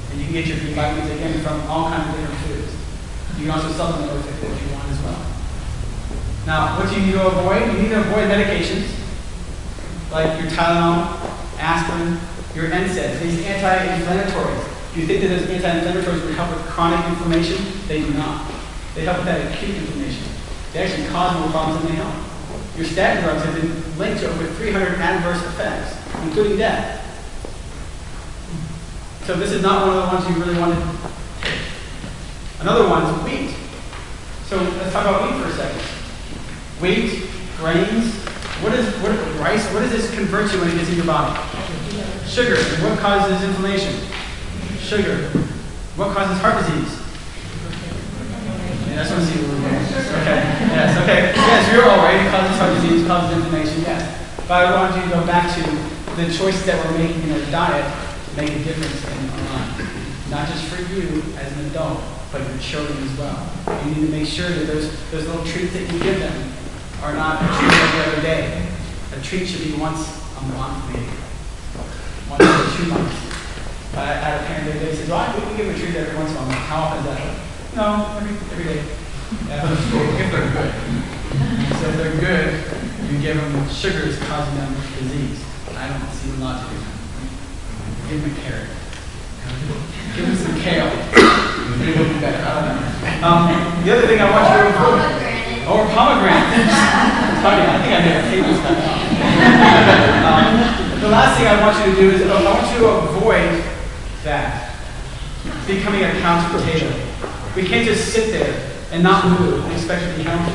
And you can get your B vitamins again from all kinds of different foods. You can also supplement with it if you want as well. Now, what do you need to avoid? You need to avoid medications like your Tylenol, aspirin, your NSAIDs, these anti-inflammatories. Do you think that those anti-inflammatories would help with chronic inflammation? They do not. They help with that acute inflammation. They actually cause more problems than they help. Your statin drugs have been linked to over 300 adverse effects, including death. So this is not one of the ones you really want to take. Another one is wheat. So let's talk about wheat for a second. Wheat, grains, rice, what does this convert to when it gets in your body? Sugar. And what causes inflammation? Sugar. What causes heart disease? Yeah, that's what I see where we're going. Okay. Yes, okay. Yes, you're all right. It causes heart disease, causes inflammation, yes. But I want you to go back to the choices that we're making in our diet to make a difference in our life. Not just for you as an adult, but your children as well. You need to make sure that those little treats that you give them are not a treat every other day. A treat should be once a month, maybe. Once every 2 months. I had a parent the other day who says, well, we can give them a treat every once in a month. How often is that? No, every day. Yeah, if they're good. So if they're good, you give them sugars causing them disease. I don't see a lot to do. Give them a carrot. Give them some kale. Maybe it'll be better. I don't know. The other thing I want you to avoid. Or pomegranate. I think I made a table stuff. The last thing I want you to do is I want you to avoid that. Becoming a couch potato. We can't just sit there and not move and expect to be healthy.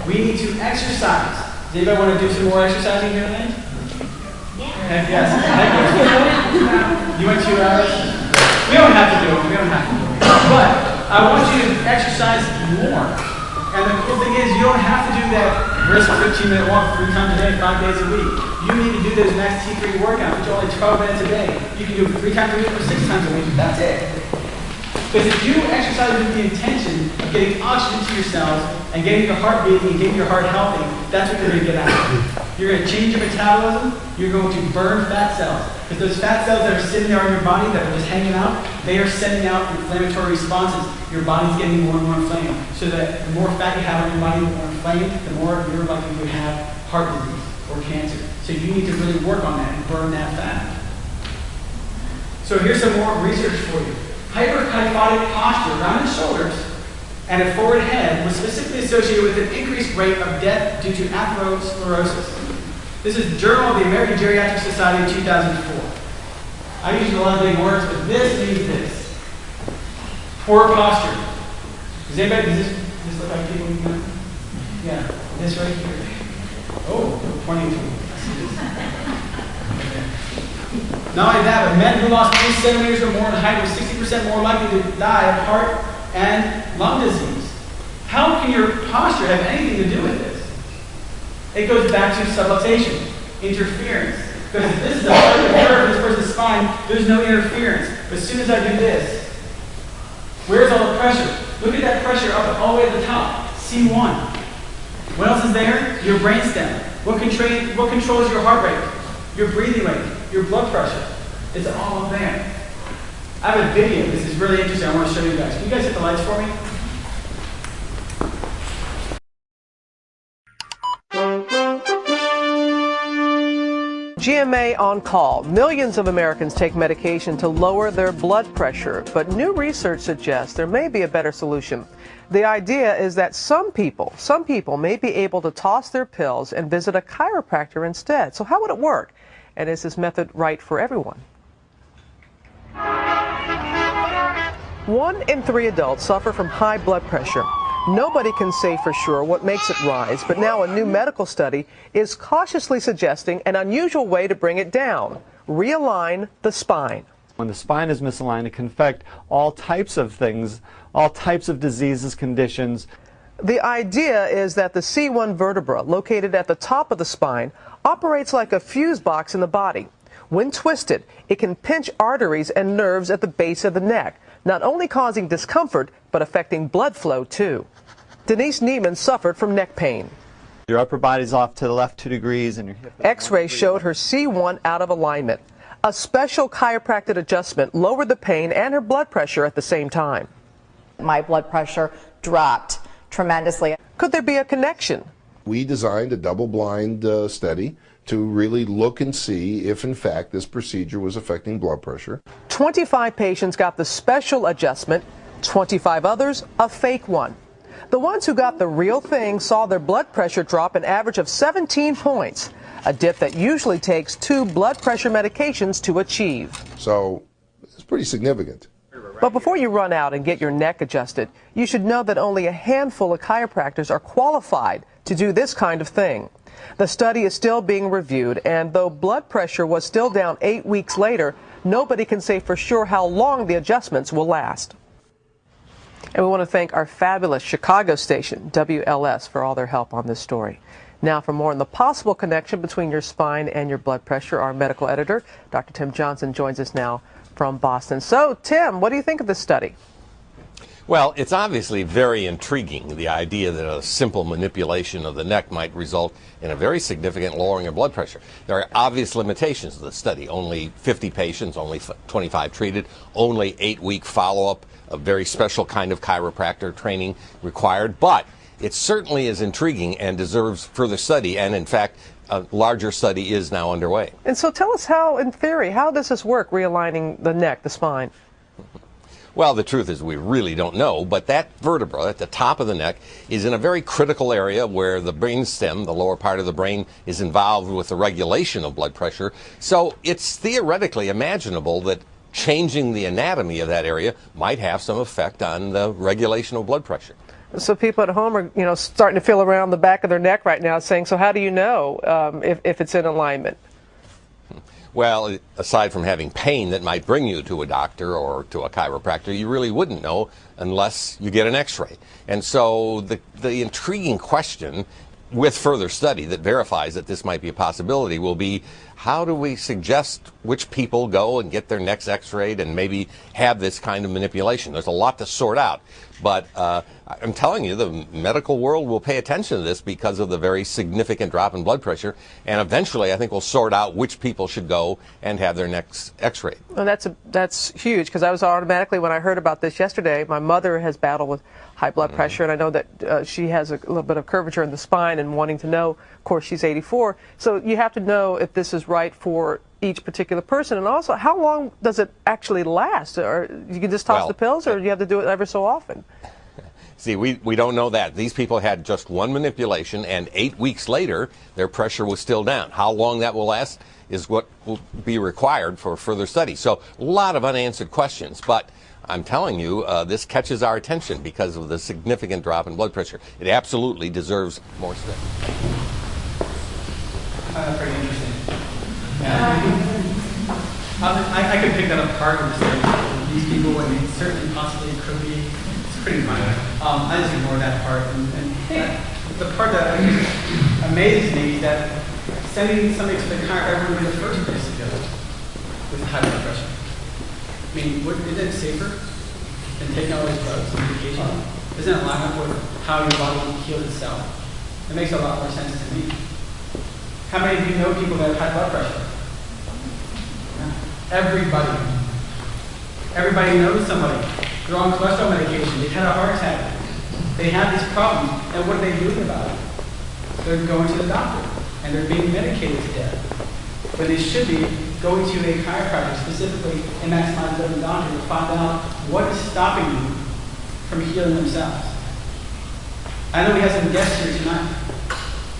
We need to exercise. Does anybody want to do some more exercising here tonight? Yeah. Yes. You went 2 hours? We don't have to do it. We don't have to do it. But I want you to exercise more. And the cool thing is you don't have to do that brisk 15-minute walk 3 times a day, 5 days a week. You need to do those max T3 workouts, which are only 12 minutes a day. You can do it 3 times a week or 6 times a week. That's it. Because if you exercise with the intention of getting oxygen to your cells and getting your heart beating and getting your heart healthy, that's what you're going to get out of it. You're going to change your metabolism. You're going to burn fat cells. Because those fat cells that are sitting there in your body that are just hanging out, they are sending out inflammatory responses. Your body's getting more and more inflamed. So that the more fat you have on your body, the more inflamed, the more you're likely to have heart disease or cancer. So you need to really work on that and burn that fat. So here's some more research for you. Hyperkyphotic posture around the shoulders and a forward head was specifically associated with an increased rate of death due to atherosclerosis. This is Journal of the American Geriatric Society in 2004. I use a lot of big words, but this means this. Poor posture. Does this look like people? Yeah, this right here. Oh, pointing to me. Not only that, but men who lost 3 centimeters or more in height were 60% more likely to die of heart and lung disease. How can your posture have anything to do with this? It goes back to subluxation, interference. Because if this is a perfect curve in this person's spine, there's no interference. But as soon as I do this, where's all the pressure? Look at that pressure up all the way at the top, C1. What else is there? Your brainstem. What controls your heart rate? Your breathing rate, your blood pressure. It's all up there. I have a video. This is really interesting. I want to show you guys. Can you guys hit the lights for me? GMA on call. Millions of Americans take medication to lower their blood pressure, but new research suggests there may be a better solution. The idea is that some people may be able to toss their pills and visit a chiropractor instead. So how would it work? And is this method right for everyone? 1 in 3 adults suffer from high blood pressure. Nobody can say for sure what makes it rise, but now a new medical study is cautiously suggesting an unusual way to bring it down: realign the spine. When the spine is misaligned, it can affect all types of things, all types of diseases, conditions. The idea is that the C1 vertebra, located at the top of the spine, operates like a fuse box in the body. When twisted, it can pinch arteries and nerves at the base of the neck, not only causing discomfort, but affecting blood flow too. Denise Neiman suffered from neck pain. Your upper body's off to the left 2 degrees and your hip. X-rays showed her C1 out of alignment. A special chiropractic adjustment lowered the pain and her blood pressure at the same time. My blood pressure dropped tremendously. Could there be a connection? We designed a double-blind study to really look and see if, in fact, this procedure was affecting blood pressure. 25 patients got the special adjustment, 25 others a fake one. The ones who got the real thing saw their blood pressure drop an average of 17 points, a dip that usually takes 2 blood pressure medications to achieve. So it's pretty significant. But before you run out and get your neck adjusted, you should know that only a handful of chiropractors are qualified to do this kind of thing. The study is still being reviewed, and though blood pressure was still down 8 weeks later, nobody can say for sure how long the adjustments will last. And we want to thank our fabulous Chicago station, WLS, for all their help on this story. Now, for more on the possible connection between your spine and your blood pressure, our medical editor, Dr. Tim Johnson, joins us now from Boston. So, Tim, what do you think of this study? Well, it's obviously very intriguing, the idea that a simple manipulation of the neck might result in a very significant lowering of blood pressure. There are obvious limitations to the study. Only 50 patients, only 25 treated, only 8-week follow-up, a very special kind of chiropractor training required. But it certainly is intriguing and deserves further study. And in fact, a larger study is now underway. And so tell us how, in theory, how does this work, realigning the neck, the spine? Well, the truth is we really don't know, but that vertebra at the top of the neck is in a very critical area where the brain stem, the lower part of the brain, is involved with the regulation of blood pressure. So it's theoretically imaginable that changing the anatomy of that area might have some effect on the regulation of blood pressure. So people at home are, starting to feel around the back of their neck right now, saying, so how do you know if it's in alignment? Well, aside from having pain that might bring you to a doctor or to a chiropractor, you really wouldn't know unless you get an x-ray. And so the intriguing question, with further study that verifies that this might be a possibility, will be how do we suggest which people go and get their necks x-rayed and maybe have this kind of manipulation? There's a lot to sort out. But I'm telling you, the medical world will pay attention to this because of the very significant drop in blood pressure. And eventually, I think we'll sort out which people should go and have their necks x-rayed. Well, that's huge, because I was automatically, when I heard about this yesterday, my mother has battled with high blood pressure, and I know that she has a little bit of curvature in the spine and wanting to know, of course, she's 84. So you have to know if this is right for each particular person, and also how long does it actually last? Or you can just toss the pills, or do you have to do it ever so often? See, we don't know that. These people had just one manipulation, and 8 weeks later, their pressure was still down. How long that will last is what will be required for further study. So a lot of unanswered questions, but I'm telling you, this catches our attention because of the significant drop in blood pressure. It absolutely deserves more study. Pretty interesting. I could pick that apart and say these people, I mean, certainly possibly could be. It's pretty minor. I just ignore that part. And the part that amazes me is that sending somebody to the chiropractor would be the first place to go with high blood pressure. I mean, isn't it safer than taking all these drugs and medication? Isn't it alignment with how your body heals itself? It makes a lot more sense to me. How many of you know people that have high blood pressure? Everybody. Everybody knows somebody. They're on cholesterol medication. They've had a heart attack. They have these problems. And what are they doing about it? They're going to the doctor. And they're being medicated to death. when they should be going to a chiropractor, specifically a maximized living doctor, to find out what is stopping you from healing themselves. I know we have some guests here tonight.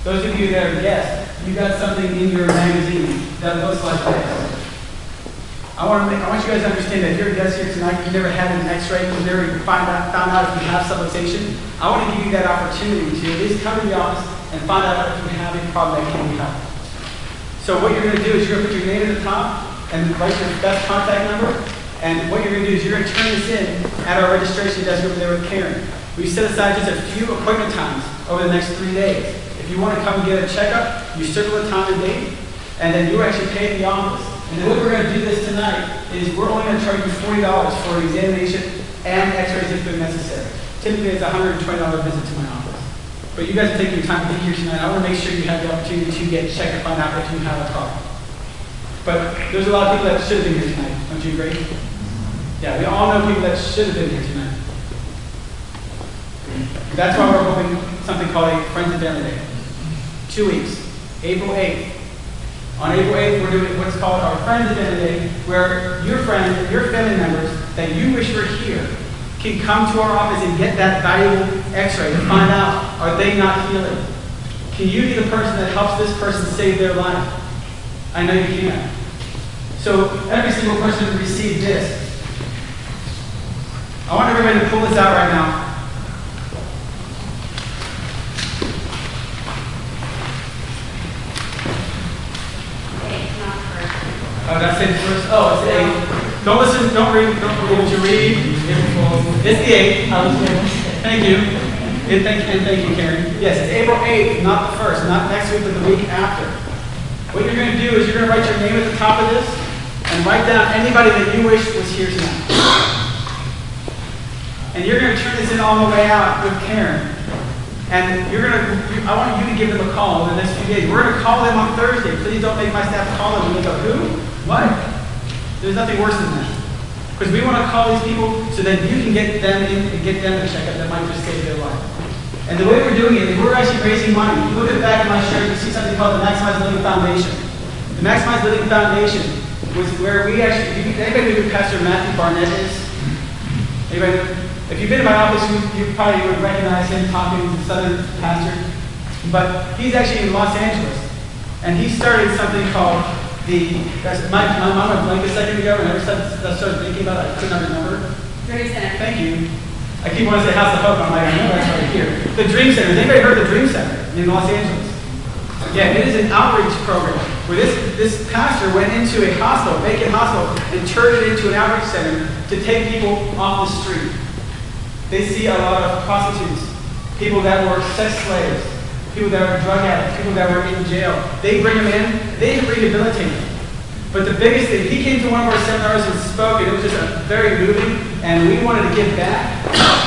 Those of you that are guests, you got something in your magazine that looks like this. I want you guys to understand that if you're a guest here tonight, you never had an x-ray, you never found out if you have subluxation. I want to give you that opportunity to at least come to the office and find out if you have a problem that can be helped. So what you're going to do is you're going to put your name at the top and write your best contact number. And what you're going to do is you're going to turn this in at our registration desk over there with Karen. We set aside just a few appointment times over the next 3 days. If you want to come and get a checkup, you circle the time and date, and then you actually pay in the office. And then what we're going to do this tonight is we're only going to charge you $40 for an examination and x-rays if they're necessary. Typically it's a $120 visit to my office. But you guys are taking your time to be here tonight. I want to make sure you have the opportunity to get checked and find out if you have a problem. But there's a lot of people that should have been here tonight. Don't you agree? Yeah, we all know people that should have been here tonight. That's why we're holding something called a Friends and Family Day. 2 weeks, April 8th. On April 8th, we're doing what's called our Friends and Family Day, where your friends and your family members that you wish were here can come to our office and get that valuable x-ray to find out, are they not healing? Can you be the person that helps this person save their life? I know you can. So every single person will receive this. I want everybody to pull this out right now. Oh, that's it first. Oh, it's the 8th. Don't listen, don't read what you read. It's the 8th. Thank you. And thank you, Karen. Yes, it's April 8th, not the 1st, not next week, but the week after. What you're going to do is you're going to write your name at the top of this and write down anybody that you wish was here tonight. And you're going to turn this in on the way out with Karen. And I want you to give them a call in the next few days. We're going to call them on Thursday. Please don't make my staff call them and they go, who? What? There's nothing worse than that. Because we want to call these people so that you can get them in and get them a checkup that might just save their life. And the way we're doing it is we're actually raising money. If you look at the back of my shirt, you see something called the Maximized Living Foundation. The Maximized Living Foundation was where we actually, anybody know who Pastor Matthew Barnett is? Anybody know? If you've been in my office, you probably would recognize him talking to the Southern pastor. But he's actually in Los Angeles. And he started something called my mom went blank a second ago, and ever since I started thinking about it, I could not remember. Dream Center. Thank you. I keep wanting to say House of Hope, I'm like, I know that's right here. The Dream Center. Has anybody heard of the Dream Center in Los Angeles? Yeah, it is an outreach program where this pastor went into a hospital, vacant hospital, and turned it into an outreach center to take people off the street. They see a lot of prostitutes, people that were sex slaves, people that were drug addicts, people that were in jail. They bring them in, they rehabilitate them. But the biggest thing, he came to one of our seminars and spoke, and it was just very moving, and we wanted to give back.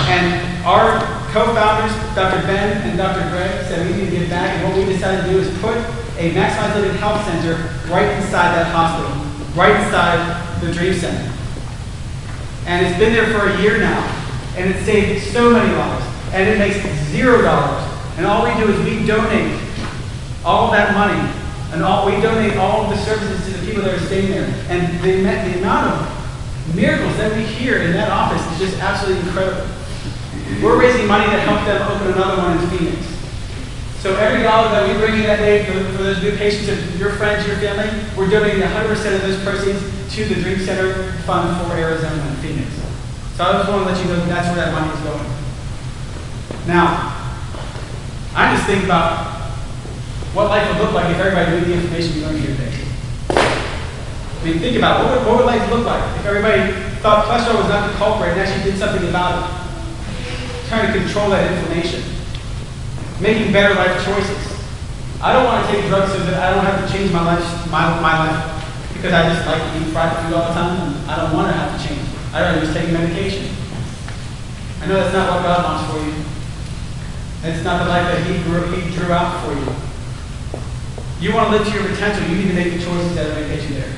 And our co-founders, Dr. Ben and Dr. Greg, said we need to give back, and what we decided to do is put a Maximized Living Health Center right inside that hospital, right inside the Dream Center. And it's been there for a year now, and it saved so many lives, and it makes $0. And all we do is we donate all of that money, and we donate all of the services to the people that are staying there. And the amount of miracles that we hear in that office is just absolutely incredible. We're raising money to help them open another one in Phoenix. So every dollar that we bring in that day for those new patients of your friends, your family, we're donating 100% of those proceeds to the Dream Center Fund for Arizona and Phoenix. So I just want to let you know that's where that money is going. Now, I just think about what life would look like if everybody knew the information we learned here today. I mean, think about it. What would life look like if everybody thought cholesterol was not the culprit and actually did something about it? Trying to control that inflammation. Making better life choices. I don't want to take drugs so that I don't have to change my life because I just like to eat fried food all the time and I don't want to have to change. I'd rather just take medication. I know that's not what God wants for you. It's not the life that He drew out for you. You want to live to your potential, you need to make the choices that are going to get you there.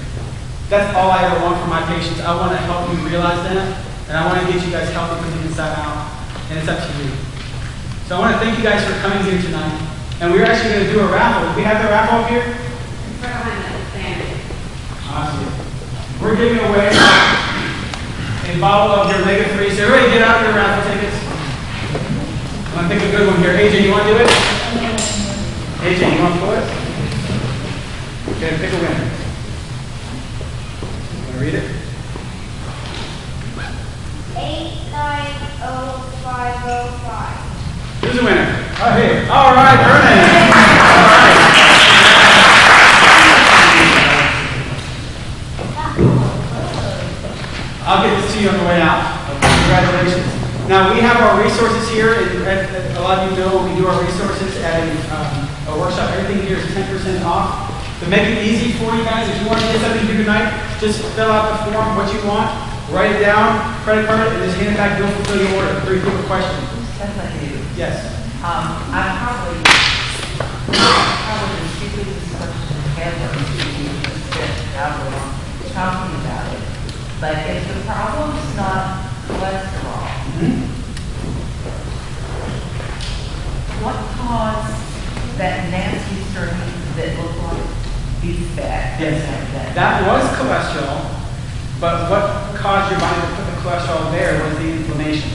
That's all I ever want for my patients. I want to help you realize that, and I want to get you guys healthy from the inside out, and it's up to you. So I want to thank you guys for coming here tonight, and we're actually going to do a raffle. Do we have the raffle up here? It's right behind that stand. Awesome. We're giving away a bottle of your omega-3. So everybody get out your raffle tickets. I'm going to pick a good one here. AJ, you want to do it? AJ, you want to pull it? Okay, pick a winner. You want to read it? 890505. Who's the winner? Oh, here. All right, Vernon. All right. I'll get this to you on the way out. Okay, congratulations. Now, we have our resources here. A lot of you know when we do our resources at a workshop, everything here is 10% off. To make it easy for you guys, if you want to get something to do tonight, just fill out the form, what you want, write it down, credit card, and just hand it back. Don't fulfill your order. Very quick question. Yes. I'm probably the stupidest person ever to just sit out alone talking about it. But if the problem's not cholesterol, what caused that nasty stirring that looked like beef fat? Yes. That was cholesterol, but what caused your body to put the cholesterol there was the inflammation.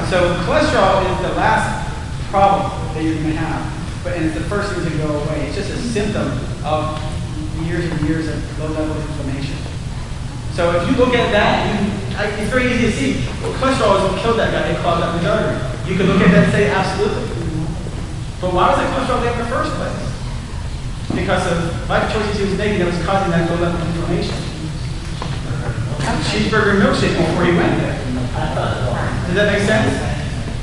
So cholesterol is the last problem that you're going to have, and it's the first thing to go away. It's just a symptom of years and years of low-level inflammation. So if you look at that, it's very easy to see. Well, cholesterol is what killed that guy. They clogged up his artery. You could look at that and say, absolutely. But why was that cholesterol there in the first place? Because of life choices he was making that was causing that low-level inflammation. Cheeseburger milkshake before he went there. Does that make sense?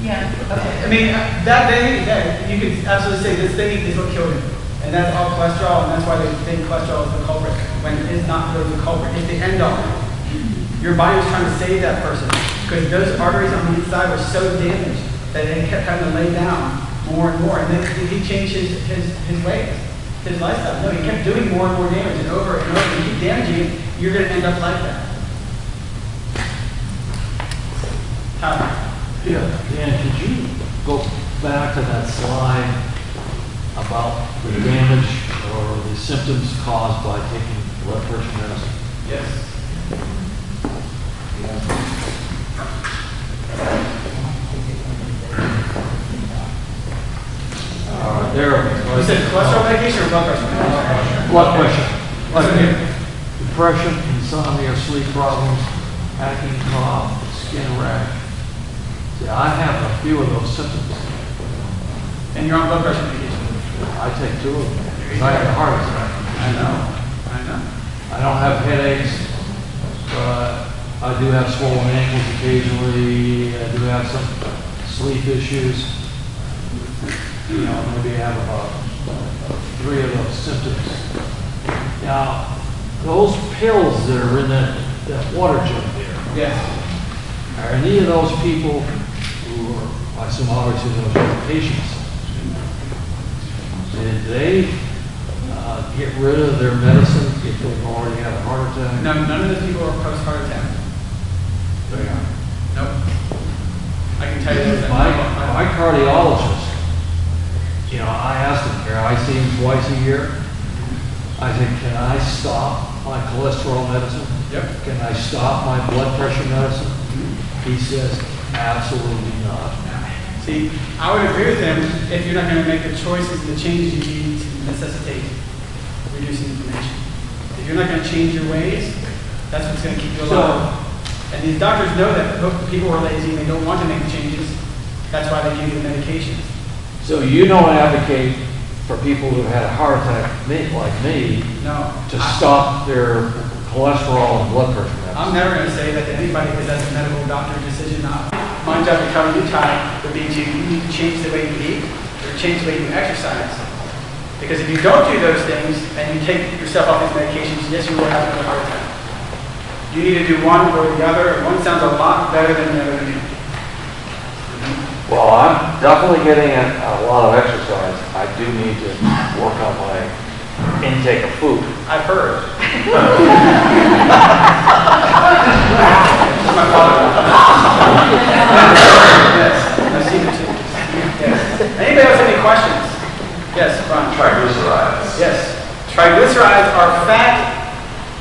Yeah. Okay. I mean, that day, you could absolutely say this thing is what killed him. And that's all cholesterol, and that's why they think cholesterol is the culprit, when it is not really the culprit. It's the end all. Your body was trying to save that person, because those arteries on the inside were so damaged that they kept having to lay down more and more. And then he changed his ways, his lifestyle. No, he kept doing more and more damage, and over and over. And you keep damaging it, you're going to end up like that. Tyler. Yeah, Dan, could you go back to that slide about the damage or the symptoms caused by taking blood pressure medicine? Yes. There. You said cholesterol medication or blood pressure medication? Blood pressure. Depression, insomnia, sleep problems, acne, cough, skin rash. See, I have a few of those symptoms. And you're on blood pressure medication? I take 2 of them. I have a heart attack. I know. I don't have headaches, but I do have swollen ankles occasionally. I do have some sleep issues. You know, maybe I have about 3 of those symptoms. Now, those pills that are in that water jug there. Yes. Are any of those people who are, I assume obviously those are patients, did they get rid of their medicine if they've already had a heart attack? No, none of those people are post-heart attack. They are. Nope. I can tell you that. My cardiologist, you know, I asked him here, I see him twice a year. I said, can I stop my cholesterol medicine? Yep. Can I stop my blood pressure medicine? He says, absolutely not. See, I would agree with him if you're not going to make the choices and the changes you need to necessitate reducing inflammation. If you're not going to change your ways, that's what's going to keep you alive. And these doctors know that people are lazy and they don't want to make the changes. That's why they give you the medications. So you don't advocate for people who had a heart attack, like me, to stop their cholesterol and blood pressure medicine? I'm never going to say that to anybody because that's a medical doctor decision. My job to tell you, Ty, would be you need to change the way you eat or change the way you exercise. Because if you don't do those things and you take yourself off these medications, yes, you will have another heart attack. You need to do one or the other, and one sounds a lot better than the other to me. Well, I'm definitely getting a lot of exercise. I do need to work on my intake of food. I've heard. Yes, I've seen it too. Yes. Anybody else have any questions? Yes, Ron. Triglycerides. Yes. Triglycerides are fat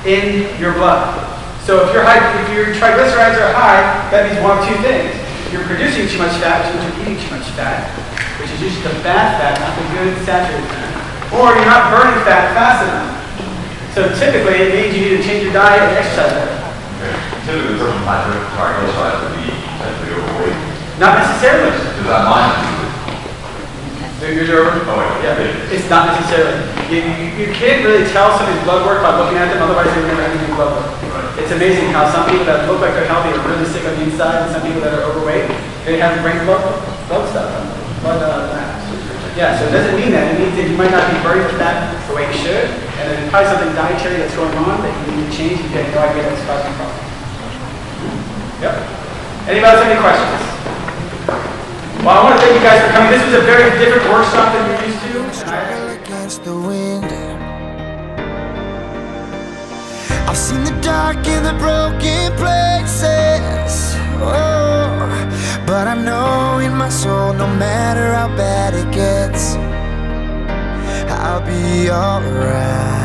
in your blood. So if your triglycerides are high, that means one of two things. You're producing too much fat, which means you're eating too much fat, which is usually the bad fat, not the good saturated fat. Or you're not burning fat fast enough. So typically it means you need to change your diet and exercise better. Typically, the person with high triglycerides would be potentially overweight. Not necessarily. Does that mind? Yeah, it's not necessarily. You can't really tell somebody's blood work by looking at them, otherwise they would never have any blood work. It's amazing how some people that look like they're healthy are really sick on the inside, and some people that are overweight, they have brain blood stuff, mass. Yeah, so it doesn't mean that. It means that you might not be burning the fat the way you should, and then probably something dietary that's going on that you need to change if you have no idea what's causing the problem. Yep. Anybody else have any questions? Well, I want to thank you guys for coming. This was a very different workshop than you're used to. Struggle against the wind. I've seen the dark and the broken places. Oh, but I know in my soul, no matter how bad it gets, I'll be alright.